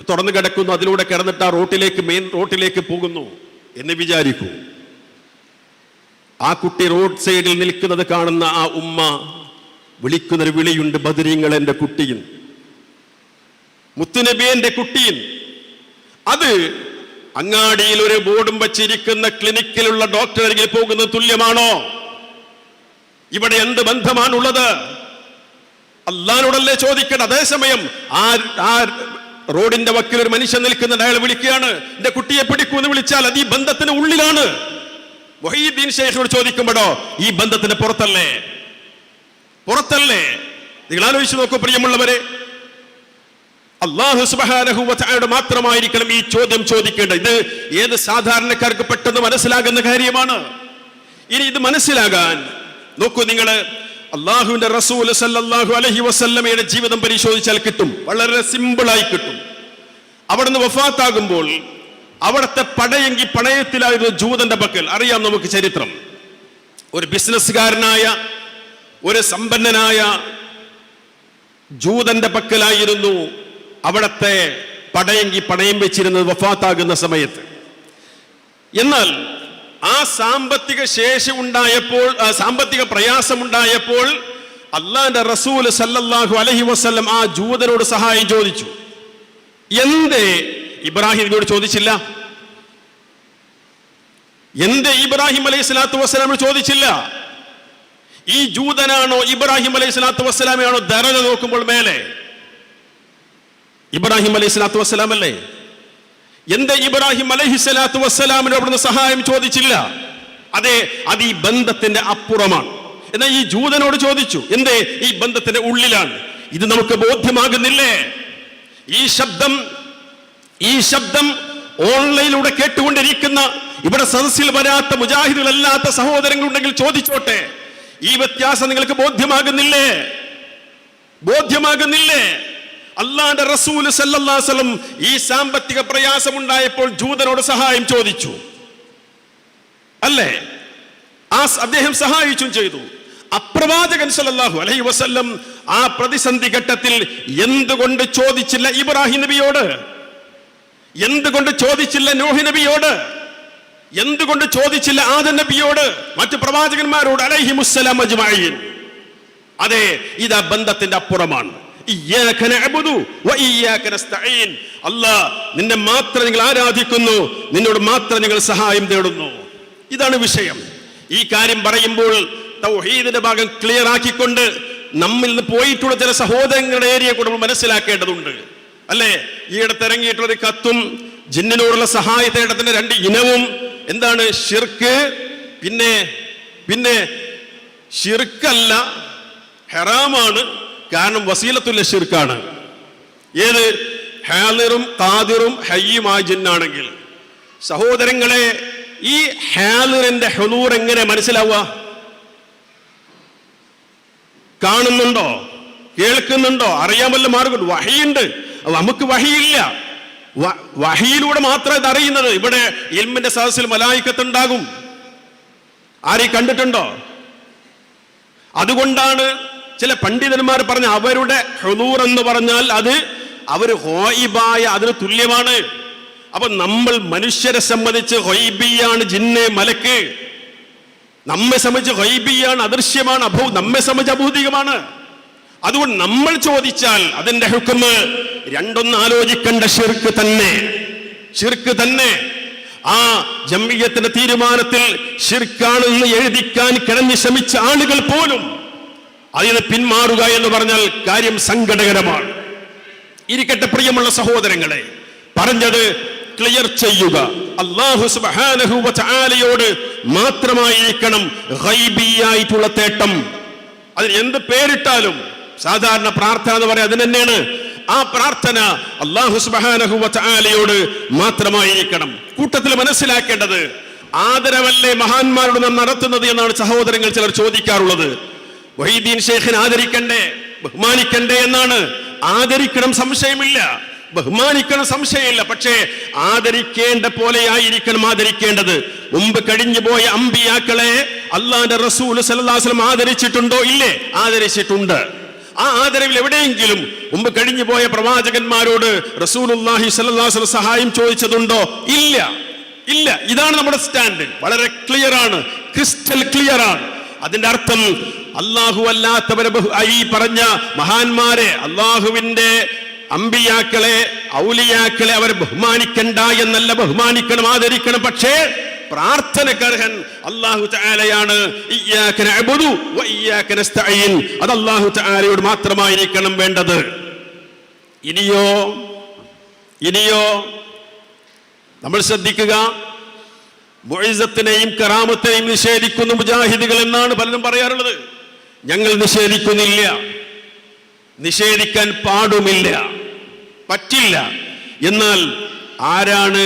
തുറന്നു കിടക്കുന്നു, അതിലൂടെ കിടന്നിട്ട് ആ മെയിൻ റോട്ടിലേക്ക് പോകുന്നു എന്ന് വിചാരിക്കൂ. ആ കുട്ടി റോഡ് സൈഡിൽ നിൽക്കുന്നത് കാണുന്ന ആ ഉമ്മ വിളിക്കുന്നൊരു വിളിയുണ്ട്, ബദരീങ്ങൾ എൻ്റെ കുട്ടിയും, മുത്തുനബി എൻ്റെ കുട്ടിയും. അത് അങ്ങാടിയിൽ ഒരു ബോർഡും വച്ചിരിക്കുന്ന ക്ലിനിക്കിലുള്ള ഡോക്ടർ അരികിൽ പോകുന്നത് തുല്യമാണോ? ഇവിടെ എന്ത് ബന്ധമാണുള്ളത്? അല്ലാഹുവോടല്ലേ ചോദിക്കണം. അതേസമയം ആ റോഡിന്റെ വക്കിൽ ഒരു മനുഷ്യൻ നിൽക്കുന്നുണ്ട്, അയാൾ വിളിക്കുകയാണ്, എന്റെ കുട്ടിയെ പിടിക്കൂന്ന് വിളിച്ചാൽ അത് ഈ ബന്ധത്തിന് ഉള്ളിലാണ്. മുഹയ്യിദ്ദീൻ ശൈഖിനോട് ചോദിക്കുമ്പോഴോ ഈ ബന്ധത്തിന് പുറത്തല്ലേ? നിങ്ങൾ ആലോചിച്ച് നോക്കൂ പ്രിയമുള്ളവരെ. അല്ലാഹു സുബ്ഹാനഹു വ തആല മാത്രമായിരിക്കണം ഈ ചോദ്യം ചോദിക്കേണ്ടത്. ഇത് ഏത് സാധാരണക്കാർക്ക് പെട്ടെന്ന് മനസ്സിലാകുന്ന കാര്യമാണ്. ഇനി ഇത് മനസ്സിലാകാൻ നോക്കൂ, നിങ്ങൾ അല്ലാഹുവിന്റെ റസൂൽ സല്ലല്ലാഹു അലൈഹി വസല്ലമയുടെ ജീവിതം പരിശോധിച്ചാൽ കിട്ടും, വളരെ സിമ്പിളായി കിട്ടും. അവിടുന്ന് വഫാത്താകുമ്പോൾ അവിടുത്തെ പണയത്തിലായിരുന്നു ജൂതന്റെ പക്കൽ. അറിയാം നമുക്ക് ചരിത്രം. ഒരു ബിസിനസ്സുകാരനായ ഒരു സമ്പന്നനായ ജൂതന്റെ പക്കലായിരുന്നു അവിടത്തെ പണയം വെച്ചിരുന്നത് വഫാത്താകുന്ന സമയത്ത്. എന്നാൽ ആ സാമ്പത്തിക ശേഷി ഉണ്ടായപ്പോൾ, സാമ്പത്തിക പ്രയാസമുണ്ടായപ്പോൾ അല്ലാഹുവിന്റെ റസൂൽ സല്ലല്ലാഹു അലൈഹി വസല്ലം ആ ജൂതനോട് സഹായം ചോദിച്ചു. എന്തേ ഇബ്രാഹിമിനോട് ചോദിച്ചില്ല? എന്തേ ഇബ്രാഹിം അലൈഹി സ്വലാത്തു വസ്സലാമിനോട് ചോദിച്ചില്ല? ഈ ജൂതനാണോ ഇബ്രാഹിം അലൈഹി സ്വലാത്തു വസ്സലാമിയാണോ ദറജ നോക്കുമ്പോൾ മേലെ? ഇബ്രാഹിം അലൈഹി സ്വലാത്തു വസ്സലാം അല്ലേ? എന്തേ ഇബ്രാഹിം അലൈഹി സ്വലാത്തു വസ്സലാമിനോട് അവിടുന്ന് സഹായം ചോദിച്ചില്ല? അതെ, അത് ഈ ബന്ധത്തിന്റെ അപ്പുറമാണ്. എന്നാൽ ഈ ജൂതനോട് ചോദിച്ചു, എന്തേ? ഈ ബന്ധത്തിന്റെ ഉള്ളിലാണ്. ഇത് നമുക്ക് ബോധ്യമാകുന്നില്ലേ? ഈ ശബ്ദം ഓൺലൈനിലൂടെ കേട്ടുകൊണ്ടിരിക്കുന്ന, ഇവിടെ സദസ്സിൽ വരാത്ത മുജാഹിദുകളല്ലാത്ത സഹോദരങ്ങളുണ്ടെങ്കിൽ ചോദിച്ചോട്ടെ, ഈ വ്യത്യാസം നിങ്ങൾക്ക് ബോധ്യമാകുന്നില്ലേ? അല്ലാഹുവിന്റെ റസൂൽ സല്ലല്ലാഹു അലൈഹി വസല്ലം ഈ സാമ്പത്തിക പ്രയാസം ഉണ്ടായപ്പോൾ ജൂതനോട് സഹായം ചോദിച്ചു, അല്ലേ? അദ്ദേഹം സഹായിച്ചും ചെയ്തു. അപ്രവാചകൻ സല്ലല്ലാഹു അലൈഹി വസല്ലം ആ പ്രതിസന്ധി ഘട്ടത്തിൽ എന്തുകൊണ്ട് ചോദിച്ചില്ല ഇബ്രാഹിം നബിയോട്? എന്തുകൊണ്ട് ചോദിച്ചില്ല നൂഹ് നബിയോട്? എന്തുകൊണ്ട് ചോദിച്ചില്ല ആദം നബിയോട്, മറ്റു പ്രവാചകന്മാരോട് അലൈഹിമുസ്സലാം അജ്മഈൻ? അതെ, ഇത് ബന്ധത്തിന്റെ അപ്പുറമാണ്. ഇയ്യാക നഅ്ബുദു വ ഇയ്യാക നസ്തഈൻ. അല്ലാഹ് നിന്നെ മാത്രം ഞങ്ങൾ ആരാധിക്കുന്നു, നിന്നോട് മാത്രം ഞങ്ങൾ സഹായം തേടുന്നു. ഇതാണ് വിഷയം. ഈ കാര്യം പറയുമ്പോൾ തൗഹീദിന്റെ ഭാഗം ക്ലിയർ ആക്കിക്കൊണ്ട് നമ്മിൽ നിന്ന് പോയിട്ടുള്ള ചില സഹോദരങ്ങളുടെ ഏരിയ കൂടെ നമ്മൾ മനസ്സിലാക്കേണ്ടതുണ്ട്. അല്ലേ? ഈയിടത്ത് ഇറങ്ങിയിട്ടുള്ള ഒരു കത്തും ജിന്നിനോടുള്ള സഹായ തേടത്തിന്റെ 2 ഇനവും എന്താണ്? ശിർക്ക്, പിന്നെ ശിർക്കല്ല, ഹറാമാണ്. കാരണം വസീലത്തുല്ല ശിർക്കാണ്. ഏത്? ഹാലിറും ഖാദിറും ഹയ്യുമായ ജിന്നാണെങ്കിൽ. സഹോദരങ്ങളെ, ഈ ഹാലിറിന്റെ ഹുദൂർ എങ്ങനെ മനസ്സിലാവുക? കാണുന്നുണ്ടോ? കേൾക്കുന്നുണ്ടോ? അറിയാൻ വല്ല മാർഗം? വഹിയുണ്ട്, നമുക്ക് വഹിയില്ല. വഹിയിലൂടെ മാത്രം ഇത് അറിയുന്നത്. ഇവിടെ ഇൽമിന്റെ സദസ്സിൽ മലായിക്കത്തുണ്ടാകും. ആരെയും കണ്ടിട്ടുണ്ടോ? അതുകൊണ്ടാണ് ചില പണ്ഡിതന്മാർ പറഞ്ഞ അവരുടെ ഹുദൂർ എന്ന് പറഞ്ഞാൽ അത് അവർ ഗായിബായ അതിന് തുല്യമാണ്. അപ്പൊ നമ്മൾ മനുഷ്യരെ സംബന്ധിച്ച് ഗൈബിയാണ് ജിന്ന്, മലക്ക്. നമ്മെ സംബന്ധിച്ച് ഗൈബിയാണ്, അദൃശ്യമാണ്, നമ്മെ സംബന്ധിച്ച് അഭൗതികമാണ്. അതുകൊണ്ട് നമ്മൾ ചോദിച്ചാൽ അതിന്റെ ഹുക്മ് രണ്ടൊന്ന് ആലോചിക്കേണ്ട ശിർക്ക് തന്നെ. ആ ജംഇയ്യത്തിന്റെ തീരുമാനത്തിൽ ശിർക്കാണെന്ന് എഴുതിക്കാൻ കിടന്ന് ശ്രമിച്ച ആളുകൾ പോലും അതിന് പിന്മാറുക എന്ന് പറഞ്ഞാൽ കാര്യം സങ്കടകരമാണ്. ഇരിക്കട്ടെ പ്രിയമുള്ള സഹോദരങ്ങളെ, പറഞ്ഞത് ക്ലിയർ ചെയ്യുക. അല്ലാഹു സുബ്ഹാനഹു വ തആലയോട് മാത്രമായിരിക്കണം ഗൈബിയായിട്ടുള്ള തേട്ടം. അതിന് എന്ത് പേരിട്ടാലും സാധാരണ പ്രാർത്ഥന എന്ന് പറയാം, അതിന് തന്നെയാണ്. ആ പ്രാർത്ഥന അല്ലാഹു സുബ്ഹാനഹു വ തആലയോട് മാത്രമായിരിക്കണം. കൂട്ടത്തിൽ മനസ്സിലാക്കേണ്ടത് ആദരവല്ലേ മഹാന്മാരോട് നാം നടത്തുന്നത് എന്നാണ് സഹോദരങ്ങൾ ചിലർ ചോദിക്കാറുള്ളത്. വഹീദ്ദീൻ ശൈഖിനെ ആദരിക്കണ്ടേ, ബഹുമാനിക്കണ്ടേ എന്നാണ്. ആദരിക്കണം, സംശയമില്ല. ബഹുമാനിക്കണം, സംശയമില്ല. പക്ഷേ ആദരിക്കേണ്ട പോലെയായിരിക്കണം ആദരിക്കേണ്ടത്. മുമ്പ് കഴിഞ്ഞു പോയ അമ്പിയാക്കളെ അല്ലാഹുവിന്റെ റസൂൽ സല്ലല്ലാഹു അലൈഹി വസല്ലം ആദരിച്ചിട്ടുണ്ടോ? ഇല്ലേ? ആദരിച്ചിട്ടുണ്ട്. ആ ആദരവിൽ എവിടെയെങ്കിലും മുമ്പ് കഴിഞ്ഞു പോയ പ്രവാചകന്മാരോട് റസൂലുള്ളാഹി സ്വല്ലല്ലാഹു അലൈഹി വസല്ലം സഹായം ചോദിച്ചതുണ്ടോ? ഇല്ല. ഇതാണ് നമ്മുടെ സ്റ്റാൻഡ്. വളരെ ക്ലിയർ ആണ്, ക്രിസ്റ്റൽ ക്ലിയർ ആണ്. അതിന്റെ അർത്ഥം അല്ലാഹു അല്ലാത്തവരെ ഈ പറഞ്ഞ മഹാന്മാരെ, അല്ലാഹുവിന്റെ അമ്പിയാക്കളെ, ഔലിയാക്കളെ അവരെ ബഹുമാനിക്കണ്ട എന്നല്ല, ബഹുമാനിക്കണം, ആദരിക്കണം. പക്ഷേ പ്രാർത്ഥനക്കർഹൻ അല്ലാഹു തആലയാണ്. ഇയ്യാക നഅ്ബുദു വ ഇയ്യാക നസ്തഈൻ. അത് അല്ലാഹു തആലയോട് മാത്രമായിരിക്കണം വേണ്ടത്. ഇനിയോ നമ്മൾ ശ്രദ്ധിക്കുക. മുഇസ്സത്തിനെയും കറാമത്തിനെയും നിഷേധിക്കുന്ന മുജാഹിദുകൾ എന്നാണ് പലരും പറയാറുള്ളത്. ഞങ്ങൾ നിഷേധിക്കുന്നില്ല, നിഷേധിക്കാൻ പാടുമില്ല, പറ്റില്ല. എന്നാൽ ആരാണ്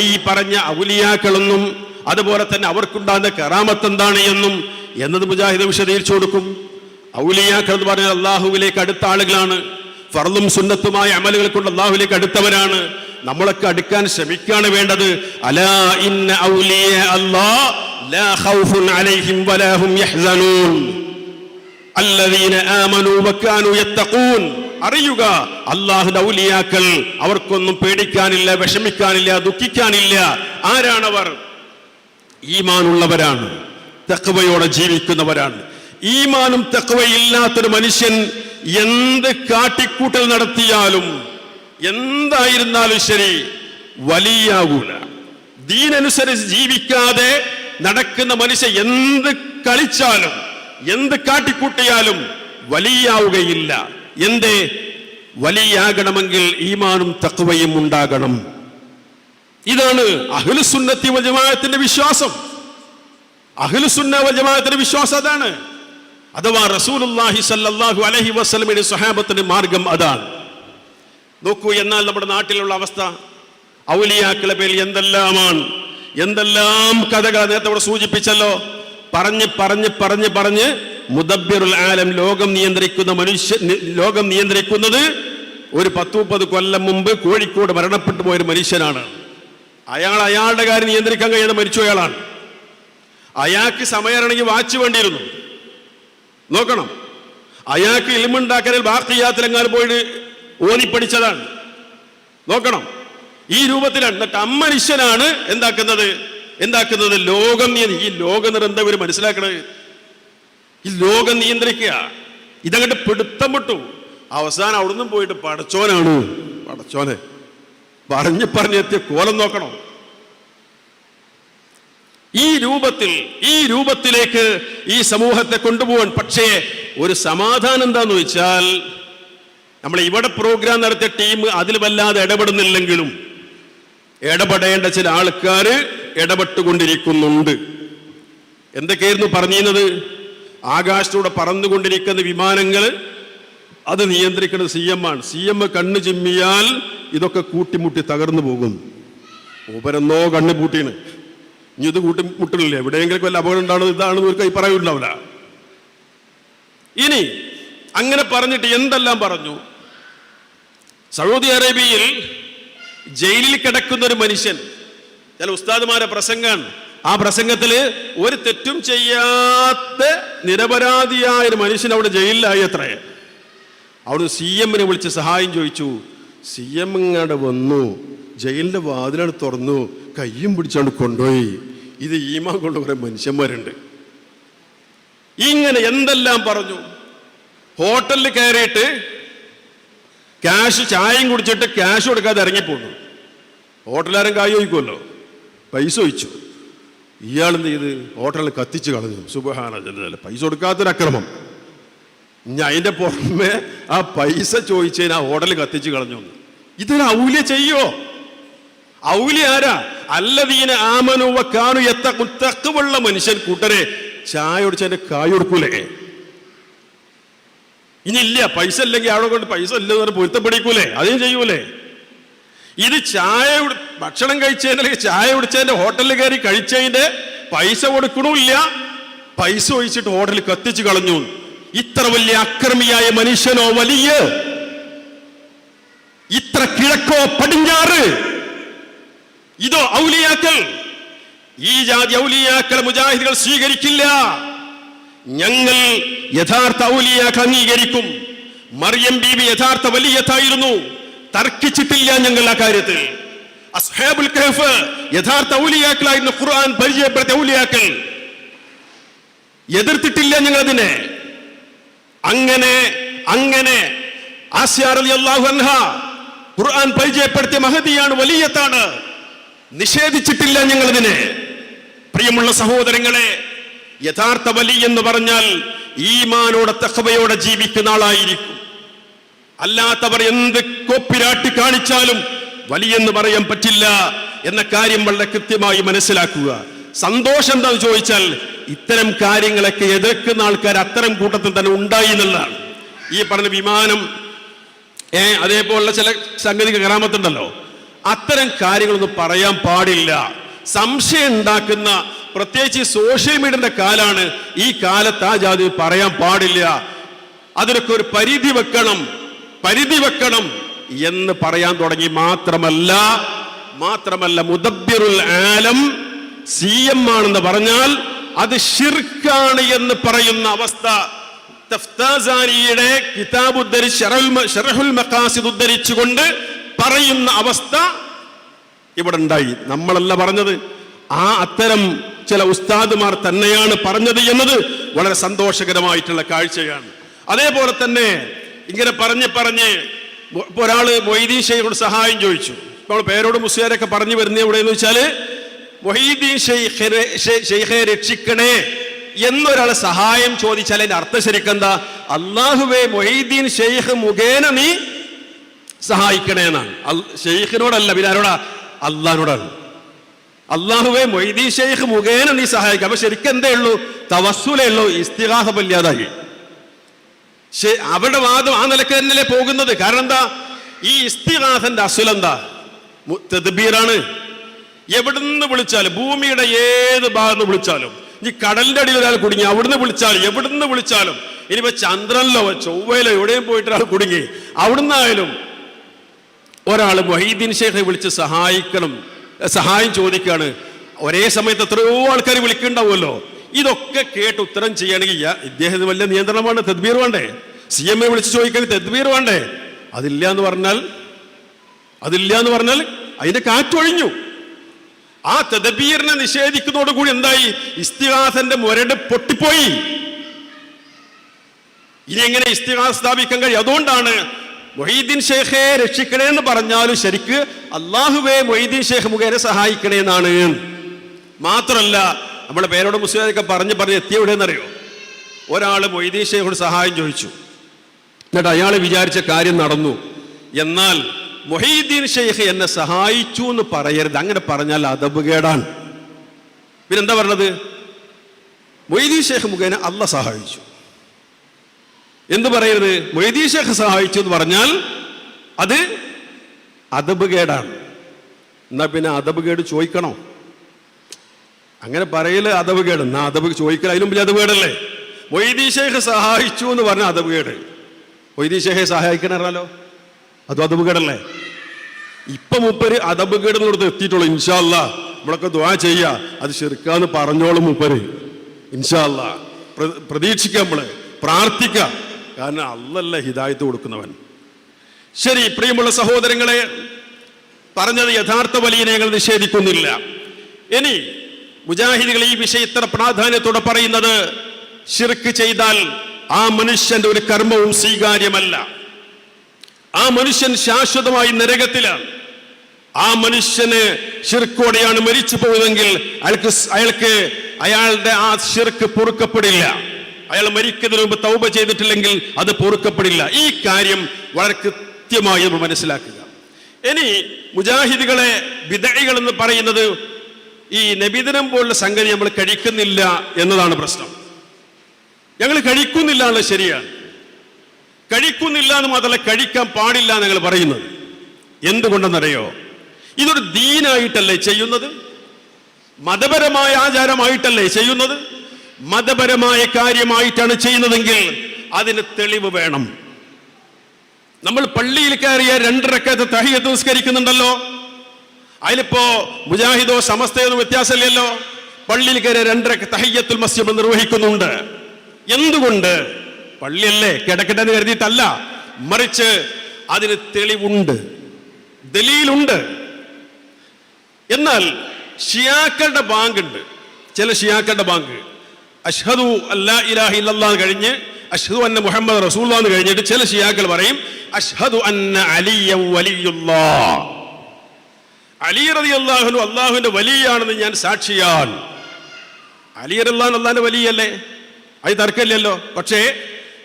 ഈ പറഞ്ഞ ഔലിയാക്കളെന്നും അതുപോലെ തന്നെ അവർക്കുണ്ടാകുന്ന കറാമത്ത് എന്താണ് എന്നത് മുജാഹിദ് വിശദീകരിച്ചു കൊടുക്കും. ഔലിയാക്കൾ എന്ന് പറഞ്ഞാൽ അള്ളാഹുവിലേക്ക് അടുത്ത ആളുകളാണ്. ഫർളും സുന്നത്തുമായ അമലുകൾ കൊണ്ട് അള്ളാഹുവിലേക്ക് അടുത്തവരാണ്. നമ്മളൊക്കെ അടുക്കാൻ ശ്രമിക്കുകയാണ് വേണ്ടത്. അലാ ഇന്ന ഔലിയ അല്ലാഹ് ലാ ഖൗഫുൻ അലൈഹിം വലാ ഹും യഹ്സനൂൻ അല്ലദീന ആമനൂ വകാനൂ യത്തഖൂൻ. അറിയുക, അല്ലാഹുവിന്റെ ഔലിയാക്കൾ അവർക്കൊന്നും പേടിക്കാനില്ല, വിഷമിക്കാനില്ല, ദുഃഖിക്കാനില്ല. ആരാണവർ? ഈമാനുള്ളവരാണ്, തഖ്വയോടെ ജീവിക്കുന്നവരാണ്. ഈമാനും തഖ്വയില്ലാത്തൊരു മനുഷ്യൻ എന്ത് കാട്ടിക്കൂട്ടൽ നടത്തിയാലും എന്തായിരുന്നാലും ശരി വലിയാകൂല. ദീനനുസരിച്ച് ജീവിക്കാതെ നടക്കുന്ന മനുഷ്യൻ എന്ത് കളിച്ചാലും എന്ത് കാട്ടിക്കൂട്ടിയാലും വലിയാവുകയില്ല. എന്തേ? വലിയാകണമെങ്കിൽ ഈമാനും തഖ്വയും ഉണ്ടാകണം. ഇതാണ് അഹ്ലുസുന്നത്തി വൽ ജമാഅത്തിന്റെ വിശ്വാസം. അഹ്ലുസുന്ന വൽ ജമാഅത്തിന്റെ വിശ്വാസം അതാണ്. അഥവാ റസൂലുള്ളാഹി സ്വല്ലല്ലാഹു അലൈഹി വസല്ലമയുടെ സ്വഹാബത്തിന്റെ മാർഗം അതാണ്. നോക്കൂ, എന്നാൽ നമ്മുടെ നാട്ടിലുള്ള അവസ്ഥ, ഔലിയാക്കളെ പേരിൽ എന്തെല്ലാം കഥകൾ നേരത്തെ ഇവിടെ സൂചിപ്പിച്ചല്ലോ. പറഞ്ഞ് മുദബ്ബിറുൽ ആലം, ലോകം നിയന്ത്രിക്കുന്നത് ഒരു 10-30 കൊല്ലം മുമ്പ് കോഴിക്കോട് മരണപ്പെട്ടു പോയൊരു മനുഷ്യനാണ്. അയാളുടെ കാര്യം നിയന്ത്രിക്കാൻ കഴിയാതെ മരിച്ചുപോയാളാണ്. അയാൾക്ക് സമയമാണെങ്കിൽ വാച്ച് വേണ്ടിയിരുന്നു. നോക്കണം, അയാൾക്ക് ഇൽമുണ്ടാക്കലിൽ ബാഖിയാത്തിലെങ്ങാനും പോയിട്ട് ഓതിപ്പടിച്ചതാണ്. നോക്കണം, ഈ രൂപത്തിലാണ്. എന്നിട്ട് അമ്മനുഷ്യനാണ് എന്താക്കുന്നത് ലോകം. ഈ ലോകം എന്താ ഇവർ മനസ്സിലാക്കണത്? ഈ ലോകം നിയന്ത്രിക്കുക. ഇതങ്ങോട്ട് പിടുത്തം വിട്ടു. അവസാനം അവിടുന്ന് പോയിട്ട് പടച്ചോനാണ് പടച്ചോനെ പറഞ്ഞെത്തിയ കോലം നോക്കണം. ഈ രൂപത്തിലേക്ക് ഈ സമൂഹത്തെ കൊണ്ടുപോകാൻ. പക്ഷേ ഒരു സമാധാനം എന്താന്ന് വെച്ചാൽ, നമ്മൾ ഇവിടെ പ്രോഗ്രാം നടത്തിയ ടീം അതിൽ വല്ലാതെ ഇടപെടുന്നില്ലെങ്കിലും ഇടപെടേണ്ട ചില ആൾക്കാർ ഇടപെട്ടുകൊണ്ടിരിക്കുന്നുണ്ട്. എന്തൊക്കെയായിരുന്നു പറഞ്ഞിരുന്നത്? ആകാശത്തൂടെ പറന്നുകൊണ്ടിരിക്കുന്ന വിമാനങ്ങൾ അത് നിയന്ത്രിക്കുന്നത് CM ആണ്. CM കണ്ണ് ചിമ്മിയാൽ ഇതൊക്കെ കൂട്ടിമുട്ടി തകർന്നു പോകും. മൂപ്പരെന്നോ കണ്ണ് പൂട്ടീന്. ഇനി ഇത് കൂട്ടിമുട്ടില്ല, എവിടെയെങ്കിലും വല്ല അപകടം ഉണ്ടാവുന്നത് ഇതാണെന്ന് ഒരു കൈ പറയൂണ്ടാവില്ല. ഇനി അങ്ങനെ പറഞ്ഞിട്ട് എന്തെല്ലാം പറഞ്ഞു. സൗദി അറേബ്യയിൽ ജയിലിൽ കിടക്കുന്ന ഒരു മനുഷ്യൻ, ചില ഉസ്താദുമാരെ പ്രസംഗമാണ്, ആ പ്രസംഗത്തില് ഒരു തെറ്റും ചെയ്യാത്ത നിരപരാധിയായ ഒരു മനുഷ്യൻ അവിടെ ജയിലിലായി. അത്രേ അവിടെ CM-നെ വിളിച്ച് സഹായം ചോദിച്ചു. CM ഇങ്ങോട്ട് വന്നു, ജയിലിന്റെ വാതിലാണ് തുറന്നു, കയ്യും പിടിച്ചാണ്ട് കൊണ്ടുപോയി. ഇത് ഈമാൻ കൊണ്ട് കുറെ മനുഷ്യന്മാരുണ്ട്. ഇങ്ങനെ എന്തെല്ലാം പറഞ്ഞു. ഹോട്ടലിൽ കയറിയിട്ട് ചായയും കുടിച്ചിട്ട് ക്യാഷ് കൊടുക്കാതെ ഇറങ്ങിപ്പോന്നു. ഹോട്ടലുകാരൻ കായ് ചോദിക്കുമല്ലോ, പൈസ ചോദിച്ചു. ഇയാളെന്ത് ചെയ്ത് ഹോട്ടലിൽ കത്തിച്ച് കളഞ്ഞു. സുബ്ഹാനല്ലാഹ്, പൈസ കൊടുക്കാത്തൊരു അക്രമം. ഇനി അതിന്റെ പുറമെ ആ പൈസ ചോദിച്ചതിന് ആ ഹോട്ടലിൽ കത്തിച്ച് കളഞ്ഞു. ഇതൊരു ഔലിയ ചെയ്യോ? ഔലിയ ആരാ? അല്ലദീന ആമനു വകാനു യത്തഖൂൻ, തഖ്വയുള്ള മനുഷ്യൻ കൂട്ടരെ ചായ കുടിച്ചതിന്റെ കായ് കൊടുക്കൂലേ? ഇനി ഇല്ല, പൈസ ഇല്ലെങ്കിൽ അവിടെ കൊണ്ട് പൈസ ഇല്ലെന്ന് പറഞ്ഞ് പൊരുത്തപ്പെടിക്കൂലേ? അതും ചെയ്യൂലേ? ഇത് ഭക്ഷണം കഴിച്ചതിന്റെ അല്ലെങ്കിൽ ചായ കുടിച്ചതിന്റെ ഹോട്ടലിൽ കയറി കഴിച്ചതിന്റെ പൈസ കൊടുക്കണമില്ല, പൈസ ഒഴിച്ചിട്ട് ഹോട്ടലിൽ കത്തിച്ചു കളഞ്ഞു. ഇത്ര വലിയ അക്രമിയായ മനുഷ്യനോ വലിയ, ഇത്ര കിഴക്കോ പടിഞ്ഞാറ്, ഇതോ ഔലിയാക്കൾ? ഈ ജാതി ഔലിയാക്കൾ മുജാഹിദുകൾ സ്വീകരിക്കില്ല. ഞങ്ങൾ യഥാർത്ഥ ഔലിയാക്കൾ അംഗീകരിക്കും. മറിയം ബീവി യഥാർത്ഥ വലിയത്തായിരുന്നു, തർക്കിച്ചിട്ടില്ല ഞങ്ങൾ ആ കാര്യത്തിൽ. അസ്ഹാബുൽ കഹ്ഫ് യഥാർത്ഥ ഔലിയാക്കളായിരുന്നു, ഖുർആൻ പരിചയപ്പെടുത്തിയ ഔലിയാക്കൾ, എതിർത്തിട്ടില്ല ഞങ്ങൾ അതിനെ. അങ്ങനെ ആസിയ റളിയല്ലാഹു അൻഹ ഖുർആൻ പരിചയപ്പെടുത്തിയ മഹദിയാണ്, വലിയത്താണ്, നിഷേധിച്ചിട്ടില്ല ഞങ്ങൾ അതിനെ. പ്രിയമുള്ള സഹോദരങ്ങളെ, യഥാർത്ഥ വലി എന്ന് പറഞ്ഞാൽ ഈമാനോടെ തഖ്വയോടെ ജീവിക്കുന്ന ആളായിരിക്കും. അല്ലാത്തവർ എന്ത് കോപ്പിരാട്ടി കാണിച്ചാലും വലിയെന്ന് പറയാൻ പറ്റില്ല എന്ന കാര്യം വളരെ കൃത്യമായി മനസ്സിലാക്കുക. സന്തോഷം എന്താണെന്ന് ചോദിച്ചാൽ, ഇത്തരം കാര്യങ്ങളൊക്കെ എതിർക്കുന്ന ആൾക്കാർ അത്തരം കൂട്ടത്തിൽ തന്നെ ഉണ്ടായി എന്നുള്ളതാണ്. ഈ പറഞ്ഞ വിമാനം അതേപോലുള്ള ചില സംഗതി കറാമത്തുണ്ടല്ലോ, അത്തരം കാര്യങ്ങളൊന്നും പറയാൻ പാടില്ല. സംശയം ഉണ്ടാക്കുന്ന, പ്രത്യേകിച്ച് സോഷ്യൽ മീഡിയയുടെ കാലാണ്, ഈ കാലത്ത് ആ ജാതി പറയാൻ പാടില്ല. അതിനൊക്കെ ഒരു പരിധി വെക്കണം എന്ന് പറയാൻ തുടങ്ങി. മാത്രമല്ല മുദബ്ബിറുൽ ആലം CM ആണെന്ന് പറഞ്ഞാൽ അത് ശിർക്കാണ് എന്ന് പറയുന്ന അവസ്ഥ തഫ്താസാനിയുടെ കിതാബ് ശറഹുൽ മഖാസിദ് ഉദ്ധരിച്ചുകൊണ്ട് പറയുന്ന അവസ്ഥ ഇവിടെ ഉണ്ടായി. നമ്മളല്ല പറഞ്ഞത്, അത്തരം ചില ഉസ്താദുമാർ തന്നെയാണ് പറഞ്ഞത് എന്നത് വളരെ സന്തോഷകരമായിട്ടുള്ള കാഴ്ചയാണ്. അതേപോലെ തന്നെ ഇങ്ങനെ പറഞ്ഞ് ഒരാള് മൊയ്തീൻ ഷെയ്ഖിനോട് സഹായം ചോദിച്ചു. നമ്മൾ പേരോട് മുസ്ലിയാരൊക്കെ പറഞ്ഞു വരുന്നത് എവിടെയെന്ന് വെച്ചാല്, മൊഹീദ്ദീൻ ഷെയ്ഖെ രക്ഷിക്കണേ എന്നൊരാളെ സഹായം ചോദിച്ചാൽ അതിന്റെ അർത്ഥം ശരിക്കെന്താ? അല്ലാഹുവേ മൊഹീദ്ദീൻ ഷെയ്ഖ് മുഖേന നീ സഹായിക്കണേ എന്നാണ്. ഷെയ്ഖിനോടല്ല, പിന്നെ ആരോടാ? അള്ളാഹിനോടാണ്. അല്ലാഹുവേ മൊഹീദ്ദീൻ ഷെയ്ഖ് മുഖേന നീ സഹായിക്കുക. അപ്പൊ ശരിക്കും എന്തേ ഉള്ളൂ? തവസ്സുലേ ഉള്ളൂ, ഇസ്തിഗാസ ഇല്ലാതായി. അവരുടെ വാദം ആ നിലക്ക് തന്നെയല്ലേ പോകുന്നത്. കാരണം എന്താ? ഈ ഇസ്തിഗാസന്റെ അസുലെന്താ? തദ്ബീറാണ്. എവിടുന്ന് വിളിച്ചാലും, ഭൂമിയുടെ ഏത് ഭാഗത്ത് വിളിച്ചാലും, ഈ കടലിന്റെ അടിയിൽ ഒരാൾ കുടുങ്ങി, അവിടുന്ന് വിളിച്ചാലും, എവിടുന്ന് വിളിച്ചാലും, ഇനിയിപ്പോ ചന്ദ്രനിലോ ചൊവ്വയിലോ എവിടെയും പോയിട്ട് ഒരാൾ കുടുങ്ങി, അവിടുന്നായാലും ഒരാൾ മൊഹീദ്ദീൻ ഷെയ്ഖെ വിളിച്ച് സഹായം ചോദിക്കുകയാണ്. ഒരേ സമയത്ത് എത്രയോ ആൾക്കാർ വിളിക്കുന്നുണ്ടാവുമല്ലോ. ഇതൊക്കെ കേട്ട് ഉത്തരം ചെയ്യണമെങ്കിൽ ഇദ്ദേഹത്തിന് വലിയ നിയന്ത്രണമാണ്, തദ്ബീർ വേണ്ടേ? CM വിളിച്ച് ചോദിക്കണമെങ്കിൽ തദ്ബീർ വേണ്ടേ? അതില്ല എന്ന് പറഞ്ഞാൽ അതിന്റെ കാറ്റൊഴിഞ്ഞു. ആ തദ്ബീറിനെ നിഷേധിക്കുന്നതോടുകൂടി എന്തായി? ഇസ്തിഗാസന്റെ മുരട് പൊട്ടിപ്പോയി. ഇനി എങ്ങനെ ഇസ്തിഗാസ സ്ഥാപിക്കാൻ കഴിയും? അതുകൊണ്ടാണ് മൊഹീദ്ദീൻ ഷേഖെ രക്ഷിക്കണേ എന്ന് പറഞ്ഞാലും ശരിക്ക് അള്ളാഹുവേ മൊഹീദ്ദീൻ ഷേഖ് മുഖേന സഹായിക്കണേ എന്നാണ്. മാത്രമല്ല നമ്മുടെ പേരോട് മുസ്ലിമൊക്കെ പറഞ്ഞ് എത്തിയെവിടെയെന്നറിയോ? ഒരാൾ മൊഹീദ്ദീൻ ഷേഖോട് സഹായം ചോദിച്ചു, എന്നിട്ട് അയാൾ വിചാരിച്ച കാര്യം നടന്നു. എന്നാൽ മൊഹീദ്ദീൻ ഷെയ്ഖ് എന്നെ സഹായിച്ചു എന്ന് പറയരുത്, അങ്ങനെ പറഞ്ഞാൽ അദബുകേടാണ്. പിന്നെന്താ പറഞ്ഞത്? മൊഹീദ്ദീൻ ഷെയ്ഖ് മുഖേന അല്ലാഹ് സഹായിച്ചു എന്ന് പറയരുത്. മൊഹീദ്ദീൻ ഷെയ്ഖ് സഹായിച്ചു എന്ന് പറഞ്ഞാൽ അത് അദബുകേടാണ്. എന്നാ പിന്നെ അദബുകേട് ചോദിക്കണോ? അങ്ങനെ പറയല് അദബുകേട്, എന്നാ അദബ് ചോദിക്കൽ അതിലും വലിയ അദബുകേടല്ലേ? മൊഹീദ്ദീൻ ഷെയ്ഖ് സഹായിച്ചു എന്ന് പറഞ്ഞാൽ അദബുകേട്. മൊഹീദ്ദീൻ ഷെയ്ഖെ സഹായിക്കണല്ലോ, അതും അദബുകേടല്ലേ? ഇപ്പൊ മൂപ്പര് അദബുകേട് കൊടുത്ത് എത്തിയിട്ടുള്ളൂ. ഇൻഷാ അല്ലാഹ് നമ്മളൊക്കെ ദുആ ചെയ്യാ, അത് ശിർക്കാന്ന് പറഞ്ഞോളും മൂപ്പര്. ഇൻഷാ അല്ലാഹ് പ്രതീക്ഷിക്കാം, നമ്മള് പ്രാർത്ഥിക്കാം. കാരണം അല്ലാഹല്ലേ ഹിദായത്ത് കൊടുക്കുന്നവൻ. ശരി, പ്രിയമുള്ള സഹോദരങ്ങളെ, പറഞ്ഞത് യഥാർത്ഥ വലിയനെ ഞങ്ങൾ നിഷേധിക്കുന്നില്ല. ഇനി മുജാഹിദുകൾ ഈ വിഷയം ഇത്ര പ്രാധാന്യത്തോടെ പറയുന്നത്, ശിർക്ക് ചെയ്താൽ ആ മനുഷ്യന്റെ ഒരു കർമ്മവും സ്വീകാര്യമല്ല, ആ മനുഷ്യൻ ശാശ്വതമായി നരകത്തിലാണ്. ആ മനുഷ്യന് ശിർക്കോടെയാണ് മരിച്ചു പോകുന്നതെങ്കിൽ അയാളുടെ ആ ശിർക്ക് പൊറുക്കപ്പെടില്ല. അയാൾ മരിക്കുന്നതിന് മുമ്പ് തൗബ ചെയ്തിട്ടില്ലെങ്കിൽ അത് പൊറുക്കപ്പെടില്ല. ഈ കാര്യം വളരെ കൃത്യമായി നമ്മൾ മനസ്സിലാക്കുക. ഇനി മുജാഹിദുകളെ ബിദ്അകൾ എന്ന് പറയുന്നത് ഈ നബിദിനം പോലുള്ള സംഗതി നമ്മൾ കഴിക്കുന്നില്ല എന്നതാണ് പ്രശ്നം. ഞങ്ങൾ കഴിക്കുന്നില്ല എന്നുള്ളത് ശരിയാണ്. കഴിക്കുന്നില്ല എന്ന് മാത്രമല്ല, കഴിക്കാൻ പാടില്ല ഞങ്ങൾ പറയുന്നത്. എന്തുകൊണ്ടെന്നറിയോ? ഇതൊരു ദീനായിട്ടല്ലേ ചെയ്യുന്നത്, മതപരമായ ആചാരമായിട്ടല്ലേ ചെയ്യുന്നത്. മതപരമായ കാര്യമായിട്ടാണ് ചെയ്യുന്നതെങ്കിൽ അതിന് തെളിവ് വേണം. നമ്മൾ പള്ളിയിൽ കയറിയ 2 റക്അത്ത് തഹിയ്യത്ത് നിസ്കരിക്കുന്നുണ്ടല്ലോ, അതിലിപ്പോ മുജാഹിദോ സമസ്തയോ വ്യത്യാസമില്ലല്ലോ. പള്ളിയിൽ കയറിയ 2 റക്അത്ത് തഹിയ്യത്തുൽ മസ്ജിദ് നിർവഹിക്കുന്നുണ്ട്. എന്തുകൊണ്ട്? പള്ളിയല്ലേ, കിടക്കട്ടെ എന്ന് കരുതിയിട്ടല്ല, മറിച്ച് അതിന് തെളിവുണ്ട്, ദലീലുണ്ട്. എന്നാൽ ഷിയാക്കളുടെ ബാങ്ക് ഉണ്ട്, ചില ഷിയാക്കളുടെ ബാങ്ക് അഷ്ഹദു അല്ലാ ഇലാഹ ഇല്ലല്ലാഹ് കഴിഞ്ഞ് അഷ്ഹദു അന്ന മുഹമ്മദ് റസൂലുള്ളാഹ് എന്ന് കഴിഞ്ഞിട്ട് ചില ഷിയാക്കൾ പറയും അഷ്ഹദു അന്ന അലിയ്യ വലിയുല്ലാഹ്, അലി റളിയല്ലാഹു അൻഹു അല്ലാഹുവിന്റെ വലിയാണെന്ന് ഞാൻ സാക്ഷിയാൽ. അലി റളിയല്ലാഹു അൻഹു അല്ലാഹുവിന്റെ വലിയല്ലേ, അത് തർക്കമില്ലല്ലോ. പക്ഷേ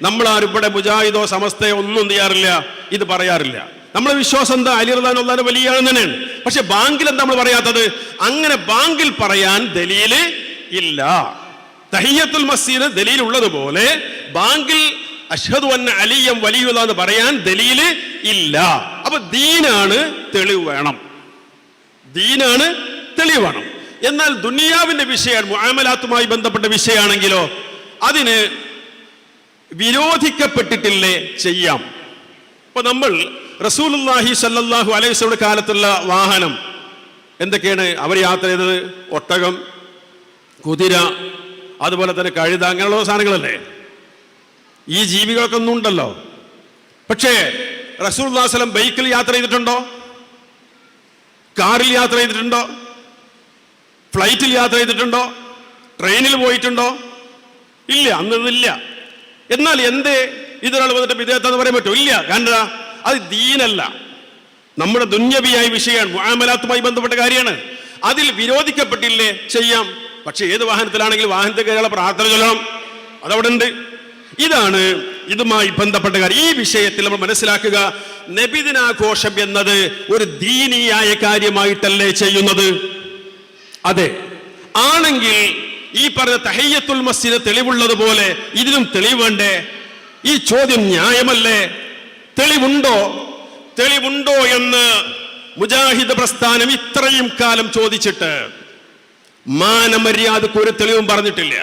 നമ്മളാരും ഇവിടെ മുജാഹിദോ സമസ്തയോ ഒന്നും ചെയ്യാറില്ല, ഇത് പറയാറില്ല. നമ്മളെ വിശ്വാസം എന്താ? അലി റളിയല്ലാഹു അൻഹു അല്ലാഹുവിന്റെ വലിയാണെന്ന് തന്നെയാണ്. പക്ഷെ ബാങ്കിൽ എന്താ നമ്മൾ പറയാത്തത്? അങ്ങനെ ബാങ്കിൽ പറയാൻ ദലീല് ഇല്ല. തഹിയ്യത്തുൽ മസ്ജിദ് ദലീൽ ഉള്ളതുപോലെ ബാങ്കിൽ അഷ്ഹദു അന്ന അലിയ്യം വലിയുല്ലാഹ് എന്ന് പറയാൻ ദലീല് ഇല്ല. അപ്പൊ ദീനാണ്, തെളിവ് വേണം, ദീനാണ്, തെളിവ് വേണം. എന്നാൽ ദുനിയാവിന്റെ വിഷയം, മുആമലാത്തുമായി ബന്ധപ്പെട്ട വിഷയമാണെങ്കിലോ അതിന് വിരോധിക്കപ്പെട്ടിട്ടില്ലേ, ചെയ്യാം. ഇപ്പൊ നമ്മൾ റസൂലുള്ളാഹി സ്വല്ലല്ലാഹു അലൈഹി വസല്ലം കാലത്തുള്ള വാഹനം എന്തൊക്കെയാണ്? അവർ യാത്ര ചെയ്തത് ഒട്ടകം, കുതിര, അതുപോലെ തന്നെ കഴുത, അങ്ങനെയുള്ള സാധനങ്ങളല്ലേ. ഈ ജീവികൾക്കൊന്നും ഉണ്ടല്ലോ. പക്ഷേ റസൂലുള്ളാഹി സ്വല്ലല്ലാഹു അലൈഹി വസല്ലം ബൈക്കിൽ യാത്ര ചെയ്തിട്ടുണ്ടോ? കാറിൽ യാത്ര ചെയ്തിട്ടുണ്ടോ? ഫ്ലൈറ്റിൽ യാത്ര ചെയ്തിട്ടുണ്ടോ? ട്രെയിനിൽ പോയിട്ടുണ്ടോ? ഇല്ല, അന്നില്ല. എന്നാൽ എന്തേ ഇതൊരാൾ വന്നിട്ട് വിദേഹത്തെന്ന് പറയാൻ പറ്റുമോ? ഇല്ല. കാരണം അത് ദീനല്ല, നമ്മുടെ ദുന്യവിയായ വിഷയമാണ്, മുആമലാത്തുമായി ബന്ധപ്പെട്ട കാര്യമാണ്. അതിൽ വിരോധിക്കപ്പെട്ടില്ലേ, ചെയ്യാം. പക്ഷെ ഏത് വാഹനത്തിലാണെങ്കിലും വാഹനത്തിൽ കയറിയുള്ള പ്രാർത്ഥന ചൊല്ലണം, അതവിടെ ഉണ്ട്. ഇതാണ് ഇതുമായി ബന്ധപ്പെട്ട കാര്യം. ഈ വിഷയത്തിൽ നമ്മൾ മനസ്സിലാക്കുക, നബിദിനാഘോഷം എന്നത് ഒരു ദീനിയായ കാര്യമായിട്ടല്ലേ ചെയ്യുന്നത്? അതെ. ആണെങ്കിൽ ഈ പറഞ്ഞ തഹിയ്യത്തുൽ മസ്ജിദ് തെളിവുള്ളതുപോലെ ഇതിനും തെളിവ് വേണ്ടേ? ഈ ചോദ്യം ന്യായമല്ലേ? തെളിവുണ്ടോ? തെളിവുണ്ടോ എന്ന് മുജാഹിദ് പ്രസ്ഥാനം ഇത്രയും കാലം ചോദിച്ചിട്ട് മാനമര്യാദക്ക് ഒരു തെളിവും പറഞ്ഞിട്ടില്ല.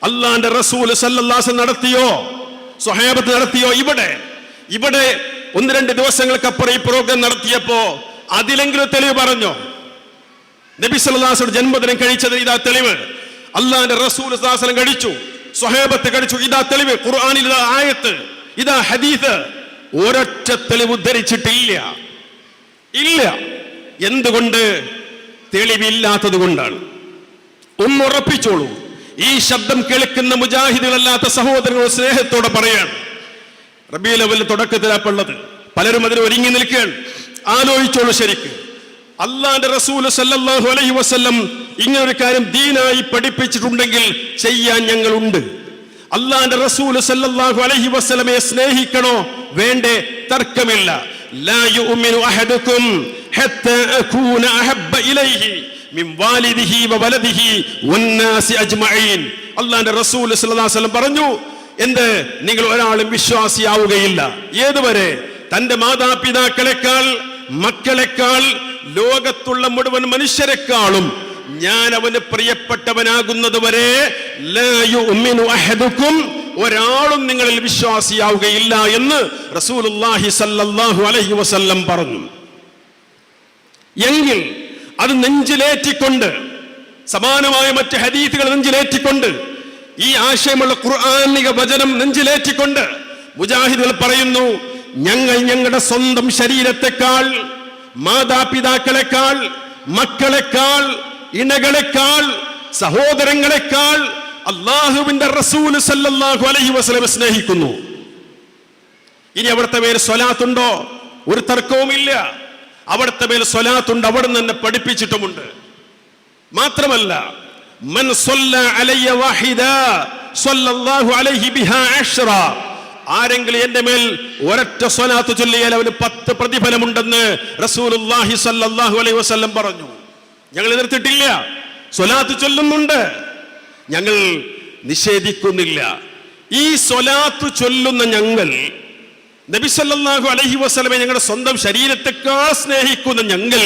അള്ളാന്റെ റസൂൽ സല്ലല്ലാഹു അലൈഹി വസല്ലം നടത്തിയോ? സ്വഹാബത്ത് നടത്തിയോ? ഇവിടെ 1-2 ദിവസങ്ങൾക്കപ്പുറം ഈ പ്രോഗ്രാം നടത്തിയപ്പോ അതിലെങ്കിലും തെളിവ് പറഞ്ഞോ? നബി സല്ലല്ലാഹു അലൈഹി വസല്ലം ജന്മദിനം കഴിച്ചത് ഇതാ തെളിവ്. അള്ളാന്റെ റസൂൽ സല്ലല്ലാഹു അലൈഹി വസല്ലം കഴിച്ചു, സ്വഹാബത്ത് കഴിച്ചു, ഇതാ തെളിവ്. ഖുർആനിൽ ഇതാ ആയത്ത്, ഇതാ ഹദീസ്. ഒരൊറ്റ തെളിവ് ഉദ്ധരിച്ചിട്ടില്ല. ഇല്ല. എന്തുകൊണ്ട്? തെളിവില്ലാത്തത് കൊണ്ടാണ്. ഒന്നുറപ്പിച്ചോളൂ, ഈ ശബ്ദം കേൾക്കുന്ന മുജാഹിദുകളല്ലാത്ത സഹോദരങ്ങൾ സ്നേഹത്തോടെ പറയാണ്, റബീഉൽ അവ്വൽ തുടക്കത്തിലാപ്പുള്ളത്. പലരും അതിന് ഒരുങ്ങി നിൽക്കുകയാണ്. ആലോചിച്ചോളൂ ശരിക്ക്. അള്ളാന്റെ റസൂൽ സല്ലല്ലാഹു അലൈഹി വസല്ലം ഇങ്ങനൊരു കാര്യം ദീനായി പഠിപ്പിച്ചിട്ടുണ്ടെങ്കിൽ ചെയ്യാൻ ഞങ്ങളുണ്ട്. അള്ളാന്റെ റസൂൽ സല്ലല്ലാഹു അലൈഹി വസല്ലമയെ സ്നേഹിക്കണോ വേണ്ടേ? തർക്കമില്ല. ലാ യുഅ്മിനു അഹദുക്കും ഹത്താ അകൂന അഹബ്ബ ഇലൈഹി മിൻ വാലിദിഹി വവലദിഹി വന്നാസി അജ്മഈൻ. അള്ളാന്റെ റസൂൽ സല്ലല്ലാഹു അലൈഹി വസല്ലം പറഞ്ഞു, എന്ത്? നിങ്ങൾ ഒരാളും വിശ്വാസിയാവുകയില്ല. ഏതുവരെ? തന്റെ മാതാപിതാക്കളെക്കാൾ, മക്കളെക്കാൾ, ലോകത്തുള്ള മുഴുവൻ മനുഷ്യരെക്കാളും ഞാൻ അവന് പ്രിയപ്പെട്ടവനാകുന്നത് വരെ ലാ യുഅ്മിനു അഹദുക്കും, ഒരാളും നിങ്ങളിൽ വിശ്വാസിയാവുകയില്ല എന്ന് റസൂലുള്ളാഹി സ്വല്ലല്ലാഹു അലൈഹി വസല്ലം പറഞ്ഞു. എങ്കിൽ അത് നെഞ്ചിലേറ്റിക്കൊണ്ട്, സമാനമായ മറ്റ് ഹദീസുകൾ നെഞ്ചിലേറ്റിക്കൊണ്ട്, ഈ ആശയമുള്ള ഖുർആനിക വചനം നെഞ്ചിലേറ്റിക്കൊണ്ട് മുജാഹിദുകൾ പറയുന്നു, ഞങ്ങൾ ഞങ്ങളുടെ സ്വന്തം ശരീരത്തെക്കാൾ, മാതാപിതാക്കളെക്കാൾ, മക്കളെക്കാൾ, ഇണകളെക്കാൾ, സഹോദരങ്ങളെക്കാൾ അല്ലാഹുവിന്റെ റസൂൽ സല്ലല്ലാഹു അലൈഹി വസല്ലം സ്നേഹിക്കുന്നു. ഇനി അവിടുത്തെ പേര് സ്വലാത്തുണ്ടോ? ഒരു തർക്കവുമില്ല. അവിടുത്തെ പേര് സ്വലാത്തുണ്ട്. അവിടെ തന്നെ പഠിപ്പിച്ചിട്ടുമുണ്ട്. മാത്രമല്ല, മൻ സ്വല്ല അലയ്യ വാഹിദ സ്വല്ലല്ലാഹു അലൈഹി ബിഹാ അശ്റ, ആരെങ്കിലും എന്റെ മേൽ ഒരൊറ്റ സ്വലാത്ത് ചൊല്ലിയാൽ അവന് 10 പ്രതിഫലമുണ്ടെന്ന് റസൂലുള്ളാഹി സ്വല്ലല്ലാഹു അലൈഹി വസല്ലം പറഞ്ഞു. ഞങ്ങൾ എതിർത്തിട്ടില്ല, സ്വലാത്ത് ചൊല്ലുന്നുണ്ട്, ഞങ്ങൾ നിഷേധിക്കുന്നില്ല. ഈ സ്വലാത്ത് ചൊല്ലുന്ന ഞങ്ങൾ, നബി സല്ലല്ലാഹു അലൈഹി വസല്ലമയെ ഞങ്ങളുടെ സ്വന്തം ശരീരത്തെക്കാൾ സ്നേഹിക്കുന്ന ഞങ്ങൾ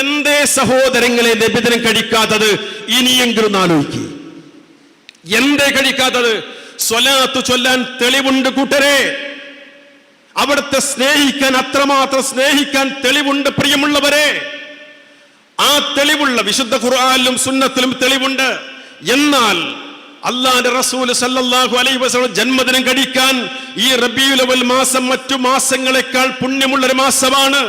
എന്തേ സഹോദരങ്ങളെ നബിദിനം കഴിക്കാത്തത്? ഇനിയെങ്കിലും ആലോചിക്കുക. എന്തേ കഴിക്കാത്തത്? സ്വലാത്ത് ചൊല്ലാൻ തെളിവുണ്ട് കൂട്ടരെ. അവിടുത്തെ സ്നേഹിക്കാൻ, അത്രമാത്രം സ്നേഹിക്കാൻ തെളിവുണ്ട് പ്രിയമുള്ളവരെ. ആ തെളിവുള്ള വിശുദ്ധ ഖുർആനിലും സുന്നത്തിലും തെളിവുണ്ട്. എന്നാൽ അല്ലാഹുവിന്റെ റസൂൽ സല്ലല്ലാഹു അലൈഹി വസല്ലം ജന്മദിനം കഴിക്കാൻ ഈ റബീഉൽ അവ്വൽ മാസം മറ്റു മാസങ്ങളെക്കാൾ പുണ്യമുള്ള ഒരു മാസമാണ്,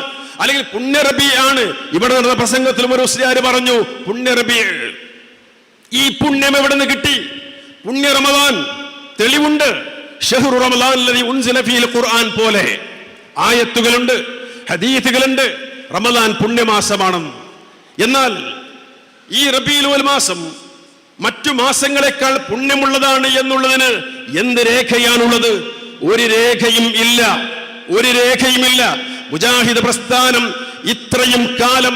അല്ലെങ്കിൽ പുണ്യ റബീ ആണ്. ഇവിടെ നടന്ന പ്രസംഗത്തിലും ഒരു ഉസ്താദ് പറഞ്ഞു, പുണ്യ റബീ. ഈ പുണ്യം എവിടെ നിന്ന് കിട്ടി? പുണ്യ റമദാൻ തെളിവുണ്ട്. ഷഹ്റു റമദാൻ അല്ലദീ ഉൻസില ഫീൽ ഖുർആൻ പോലെ ആയത്തുകളുണ്ട്, ഹദീസുകളുണ്ട് റമദാൻ പുണ്യമാസമാണെന്ന്. എന്നാൽ ഈ റബീഉൽ അവ്വൽ മാസം മറ്റു മാസങ്ങളെക്കാൾ പുണ്യമുള്ളതാണ് എന്നുള്ളതിന് എന്ത് രേഖയാണുള്ളത്? ഒരു രേഖയും ഇല്ല, ഒരു രേഖയുമില്ല. മുജാഹിദ് പ്രസ്ഥാനം ഇത്രയും കാലം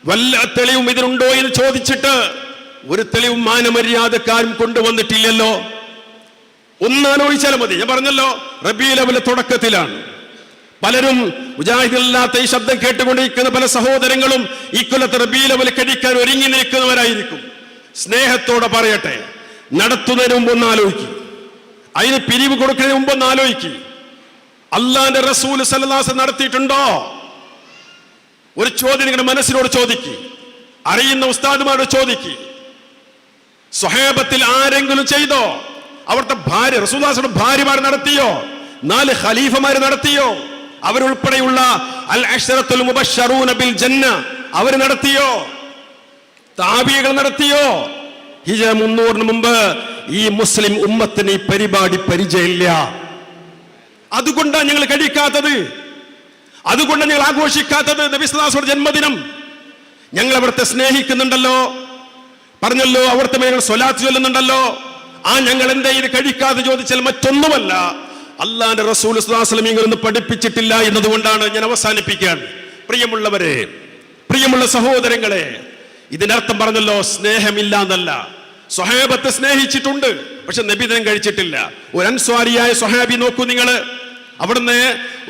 വല്ല തെളിവും ഇതിനുണ്ടോ എന്ന് ചോദിച്ചിട്ട് ഒരു തെളിവും മാനമര്യാദക്കാരും കൊണ്ടുവന്നിട്ടില്ലല്ലോ. ഒന്നാലോചിച്ചാൽ മതി. ഞാൻ പറഞ്ഞല്ലോ, റബീഉൽ അവ്വൽ തുടക്കത്തിലാണ്. പലരും മുജാഹിദില്ലാത്ത ഈ ശബ്ദം കേട്ടുകൊണ്ടിരിക്കുന്ന പല സഹോദരങ്ങളും ഈ കൊല്ലത്തെ റബീഉൽ അവ്വൽ കഴിക്കാൻ ഒരുങ്ങി നിൽക്കുന്നവരായിരിക്കും. സ്നേഹത്തോടെ പറയട്ടെ, നടത്തുന്നതിന് മുമ്പ് ഒന്ന് ആലോചിക്കും, അതിന് പിരിവ് കൊടുക്കുന്നതിന് മുമ്പ് ഒന്ന് ആലോചിക്കും. അല്ലാഹുവിന്റെ റസൂൽ സല്ലല്ലാഹു അലൈഹി വസല്ലം നടത്തിയിട്ടുണ്ടോ? ഒരു ചോദ്യം നിങ്ങളുടെ മനസ്സിനോട് ചോദിക്കുക, അറിയുന്ന ഉസ്താദുമാരോട് ചോദിക്കുക. സ്വഹാബത്തിൽ ആരെങ്കിലും ചെയ്തോ? അവിടുത്തെ ഭാര്യ, റസൂലുള്ളാഹിയുടെ ഭാര്യമാർ നടത്തിയോ? 4 ഖലീഫമാർ നടത്തിയോ? അവരുൾപ്പെടെയുള്ള അൽ അശ്റത്തുൽ മുബശ്ശറൂന ബിൽ ജന്ന അവർ നടത്തിയോ? താബിഈകൾ നടത്തിയോ? ഹിജ്റ 300 മുമ്പ് ഈ മുസ്ലിം ഉമ്മത്തിന് ഈ പരിപാടി പരിചയമില്ല. അതുകൊണ്ടാണ് ഞങ്ങൾ കഴിക്കാത്തത്, അതുകൊണ്ടാണ് ഞങ്ങൾ ആഘോഷിക്കാത്തത് നബി സല്ലല്ലാഹു അലൈഹി വസല്ലം ജന്മദിനം. ഞങ്ങൾ അവിടുത്തെ സ്നേഹിക്കുന്നുണ്ടല്ലോ, പറഞ്ഞല്ലോ, അവിടുത്തെ മേൽ സ്വലാത്ത് ചൊല്ലുന്നുണ്ടല്ലോ. ഞങ്ങൾ എന്താ ഇത് കഴിക്കാതെ ചോദിച്ചാൽ മറ്റൊന്നുമല്ല, അല്ലാഹുവിന്റെ റസൂൽ സല്ലല്ലാഹു അലൈഹി വസല്ലം ഇങ്ങനൊന്നും പഠിപ്പിച്ചിട്ടില്ല എന്നതുകൊണ്ടാണ്. ഞാൻ അവസാനിപ്പിക്കാൻ, പ്രിയമുള്ളവരെ, പ്രിയമുള്ള സഹോദരങ്ങളെ, ഇതിനർത്ഥം പറഞ്ഞല്ലോ സ്നേഹമില്ല എന്നല്ല. സ്വഹാബത്തെ സ്നേഹിച്ചിട്ടുണ്ട്, പക്ഷെ നബിദിനം കഴിച്ചിട്ടില്ല. ഒരു അൻസ്വാരിയായ സ്വഹാബി നോക്കൂ നിങ്ങൾ. അവിടുന്ന്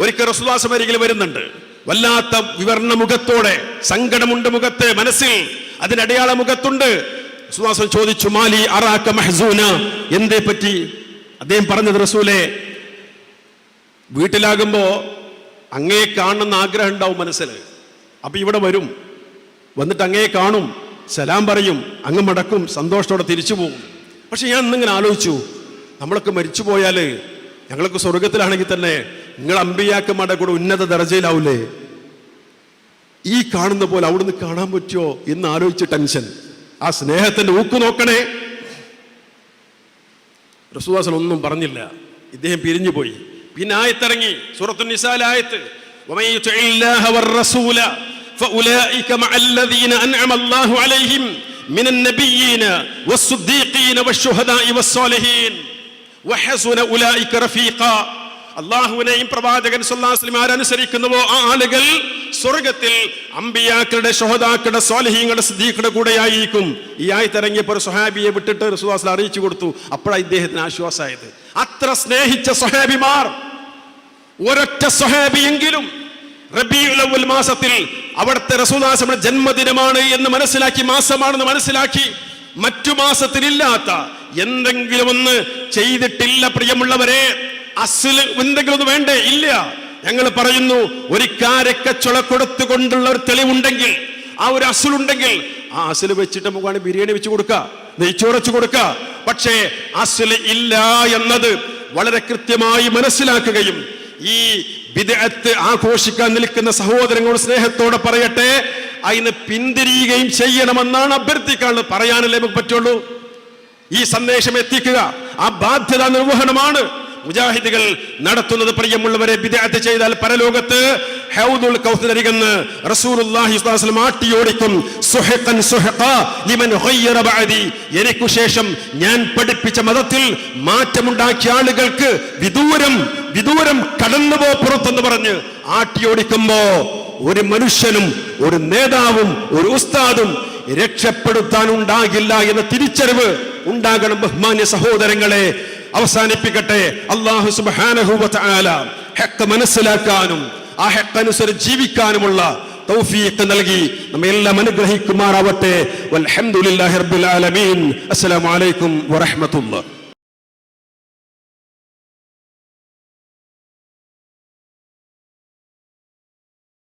ഒരിക്കൽ റസൂലുള്ളാഹി സ്വല്ലല്ലാഹു അലൈഹി വസല്ലം വരുന്നുണ്ട്, വല്ലാത്ത വിവരണ മുഖത്തോടെ, സങ്കടമുണ്ട് മുഖത്ത്, മനസ്സിൽ അതിനടയാള മുഖത്തുണ്ട്. റസൂലുള്ളാഹി സ്വല്ലല്ലാഹു അലൈഹി വസല്ലം ചോദിച്ചു, മാലി അറാക മഹ്സൂന, എന്തേ പറ്റി? അദ്ദേഹം പറഞ്ഞത്, റസൂലേ, വീട്ടിലാകുമ്പോ അങ്ങേ കാണണമെന്ന് ആഗ്രഹം ഉണ്ടാവും മനസ്സിൽ. അപ്പൊ ഇവിടെ വരും, വന്നിട്ട് അങ്ങേ കാണും, സലാം പറയും, അങ്ങ് മടക്കും, സന്തോഷത്തോടെ തിരിച്ചു പോകും. പക്ഷെ ഞാൻ ഇന്നിങ്ങനെ ആലോചിച്ചു, നമ്മളൊക്കെ മരിച്ചു പോയാല്, ഞങ്ങളൊക്കെ സ്വർഗത്തിലാണെങ്കിൽ തന്നെ നിങ്ങൾ അമ്പിയാക്കന്മാരുടെ കൂടെ ഉന്നത ദർജയിലാവൂലേ? ഈ കാണുന്ന പോലെ അവിടുന്ന് കാണാൻ പറ്റുമോ എന്ന് ആലോചിച്ച് ടെൻഷൻ. ആ സ്നേഹത്തിന്റെ ഊക്ക് നോക്കണേ. റസൂലുള്ളാഹി ഒന്നും പറഞ്ഞില്ല, ഇദ്ദേഹം പിരിഞ്ഞു പോയി. പിന്നെ ആയത്തിറങ്ങി സൂറത്തുൻ നിസായിലെ ആയത്ത് വമൻ യുതിഇല്ലാഹ വറസൂല ഫഉലൈക മഅല്ലദീന അൻഅമ അല്ലാഹു അലൈഹിം മിനൻ നബിയ്യീന വസ്സുദ്ദീഖീന വശുഹദാഇ വസ്സാലിഹീൻ വഹസുന ഉലൈക റഫീഖ. അല്ലാഹുവിനെയും പ്രവാചകൻ സല്ലല്ലാഹു അലൈഹി വസല്ലം ആരനുസരിക്കുന്നുവോ ആ ആളുകൾ സ്വർഗ്ഗത്തിൽ അമ്പിയാക്കളുടെ, ശുഹദാക്കളുടെ, സ്വാലിഹീങ്ങളുടെ, സിദ്ദീഖുടെ കൂടെയായിരിക്കും. ഈ ആയത്തിറങ്ങിയപ്പോൾ സ്വഹാബിയെ വിട്ടിട്ട് റസൂലുള്ളാഹി സ്വല്ലല്ലാഹു അലൈഹി വസല്ലം അറിയിച്ചു കൊടുത്തു. അപ്പോഴാണ് ഇദ്ദേഹത്തിന് ആശ്വാസമായത്. അത്ര സ്നേഹിച്ച സ്വഹാബിമാർ, ഒരൊറ്റ സ്വഹാബിയെങ്കിലും റബീഉൽ അവ്വൽ മാസത്തിൽ അവിടുത്തെ റസൂലുള്ളാഹി സ്വല്ലല്ലാഹു അലൈഹി വസല്ലം ജന്മദിനമാണ് എന്ന് മനസ്സിലാക്കി, മാസമാണെന്ന് മനസ്സിലാക്കി, മറ്റു മാസത്തിലില്ലാത്ത എന്തെങ്കിലും ഒന്ന് ചെയ്തിട്ടില്ല. പ്രിയമുള്ളവരെ, അസ്ൽ എന്തെങ്കിലും ഒന്ന് വേണ്ടേ? ഇല്ല. ഞങ്ങൾ പറയുന്നു, ഒരു കാരക്കച്ചുള കൊടുത്തുകൊണ്ടുള്ള ഒരു തെളിവുണ്ടെങ്കിൽ, ആ ഒരു അസ്ലുണ്ടെങ്കിൽ, ആ അസ്ൽ വെച്ചിട്ട് നമുക്ക് ബിരിയാണി വെച്ച് കൊടുക്കുക, നെയ്ച്ചോറ് വെച്ച് കൊടുക്കുക. പക്ഷേ അസ്ൽ ഇല്ല എന്നത് വളരെ കൃത്യമായി മനസ്സിലാക്കുകയും ഈ ബിദ്അത്ത് ആഘോഷിക്കാൻ നിൽക്കുന്ന സഹോദരങ്ങളോട് സ്നേഹത്തോടെ പറയട്ടെ, അതിന് പിന്തിരിയുകയും ചെയ്യണമെന്നാണ് അഭ്യർത്ഥിക്കാനുള്ളത്. പറയാനല്ലേ നമുക്ക് പറ്റുള്ളൂ. ഈ സന്ദേശം എത്തിക്കുക ആ ബാധ്യത നിർവഹണമാണ് മുജാഹിദുകൾ നടത്തുന്നത്. പ്രിയമുള്ളവരെ, ബിദ്അത്ത് ചെയ്താൽ പരലോകത്ത് ഹൗദുൽ കൗസർ അരികെന്ന് റസൂലുള്ളാഹി സ്വല്ലല്ലാഹു അലൈഹി വസല്ലം ആട്ടിയോടിക്കും. സുഹഖൻ സുഹഖാ ലിമൻ ഗയ്യറ ബഅദി, എനിക്കു ശേഷം ഞാൻ പഠിപ്പിച്ച മതത്തിൽ മാറ്റമുണ്ടാക്കിയ ആളുകൾക്ക് വിദൂരം കടന്നുപോ പുറത്തെന്ന് പറഞ്ഞ് ആട്ടിയോടിക്കുമ്പോ ഒരു മനുഷ്യനും, ഒരു നേതാവും, ഒരു ഉസ്താദും രക്ഷപ്പെടുത്താൻ ഉണ്ടാകില്ല എന്ന തിരിച്ചറിവ് ഉണ്ടാകണം. ബഹുമാന്യ സഹോദരങ്ങളെ, അവസാനിപ്പിക്കട്ടെ. അല്ലാഹു സുബ്ഹാനഹു വ തആല ഹഖ് മനസ്സിലാക്കാനും ആ ഹഖ് അനുസരിച്ച് ജീവിക്കാനുമുള്ള തൗഫീഖ് നൽകി നമ്മെല്ലാം അനുഗ്രഹിക്കുമാറാവട്ടെ. വൽഹംദുലില്ലാഹി റബ്ബിൽ ആലമീൻ. അസ്സലാമു അലൈക്കും വറഹ്മത്തുള്ളാഹി.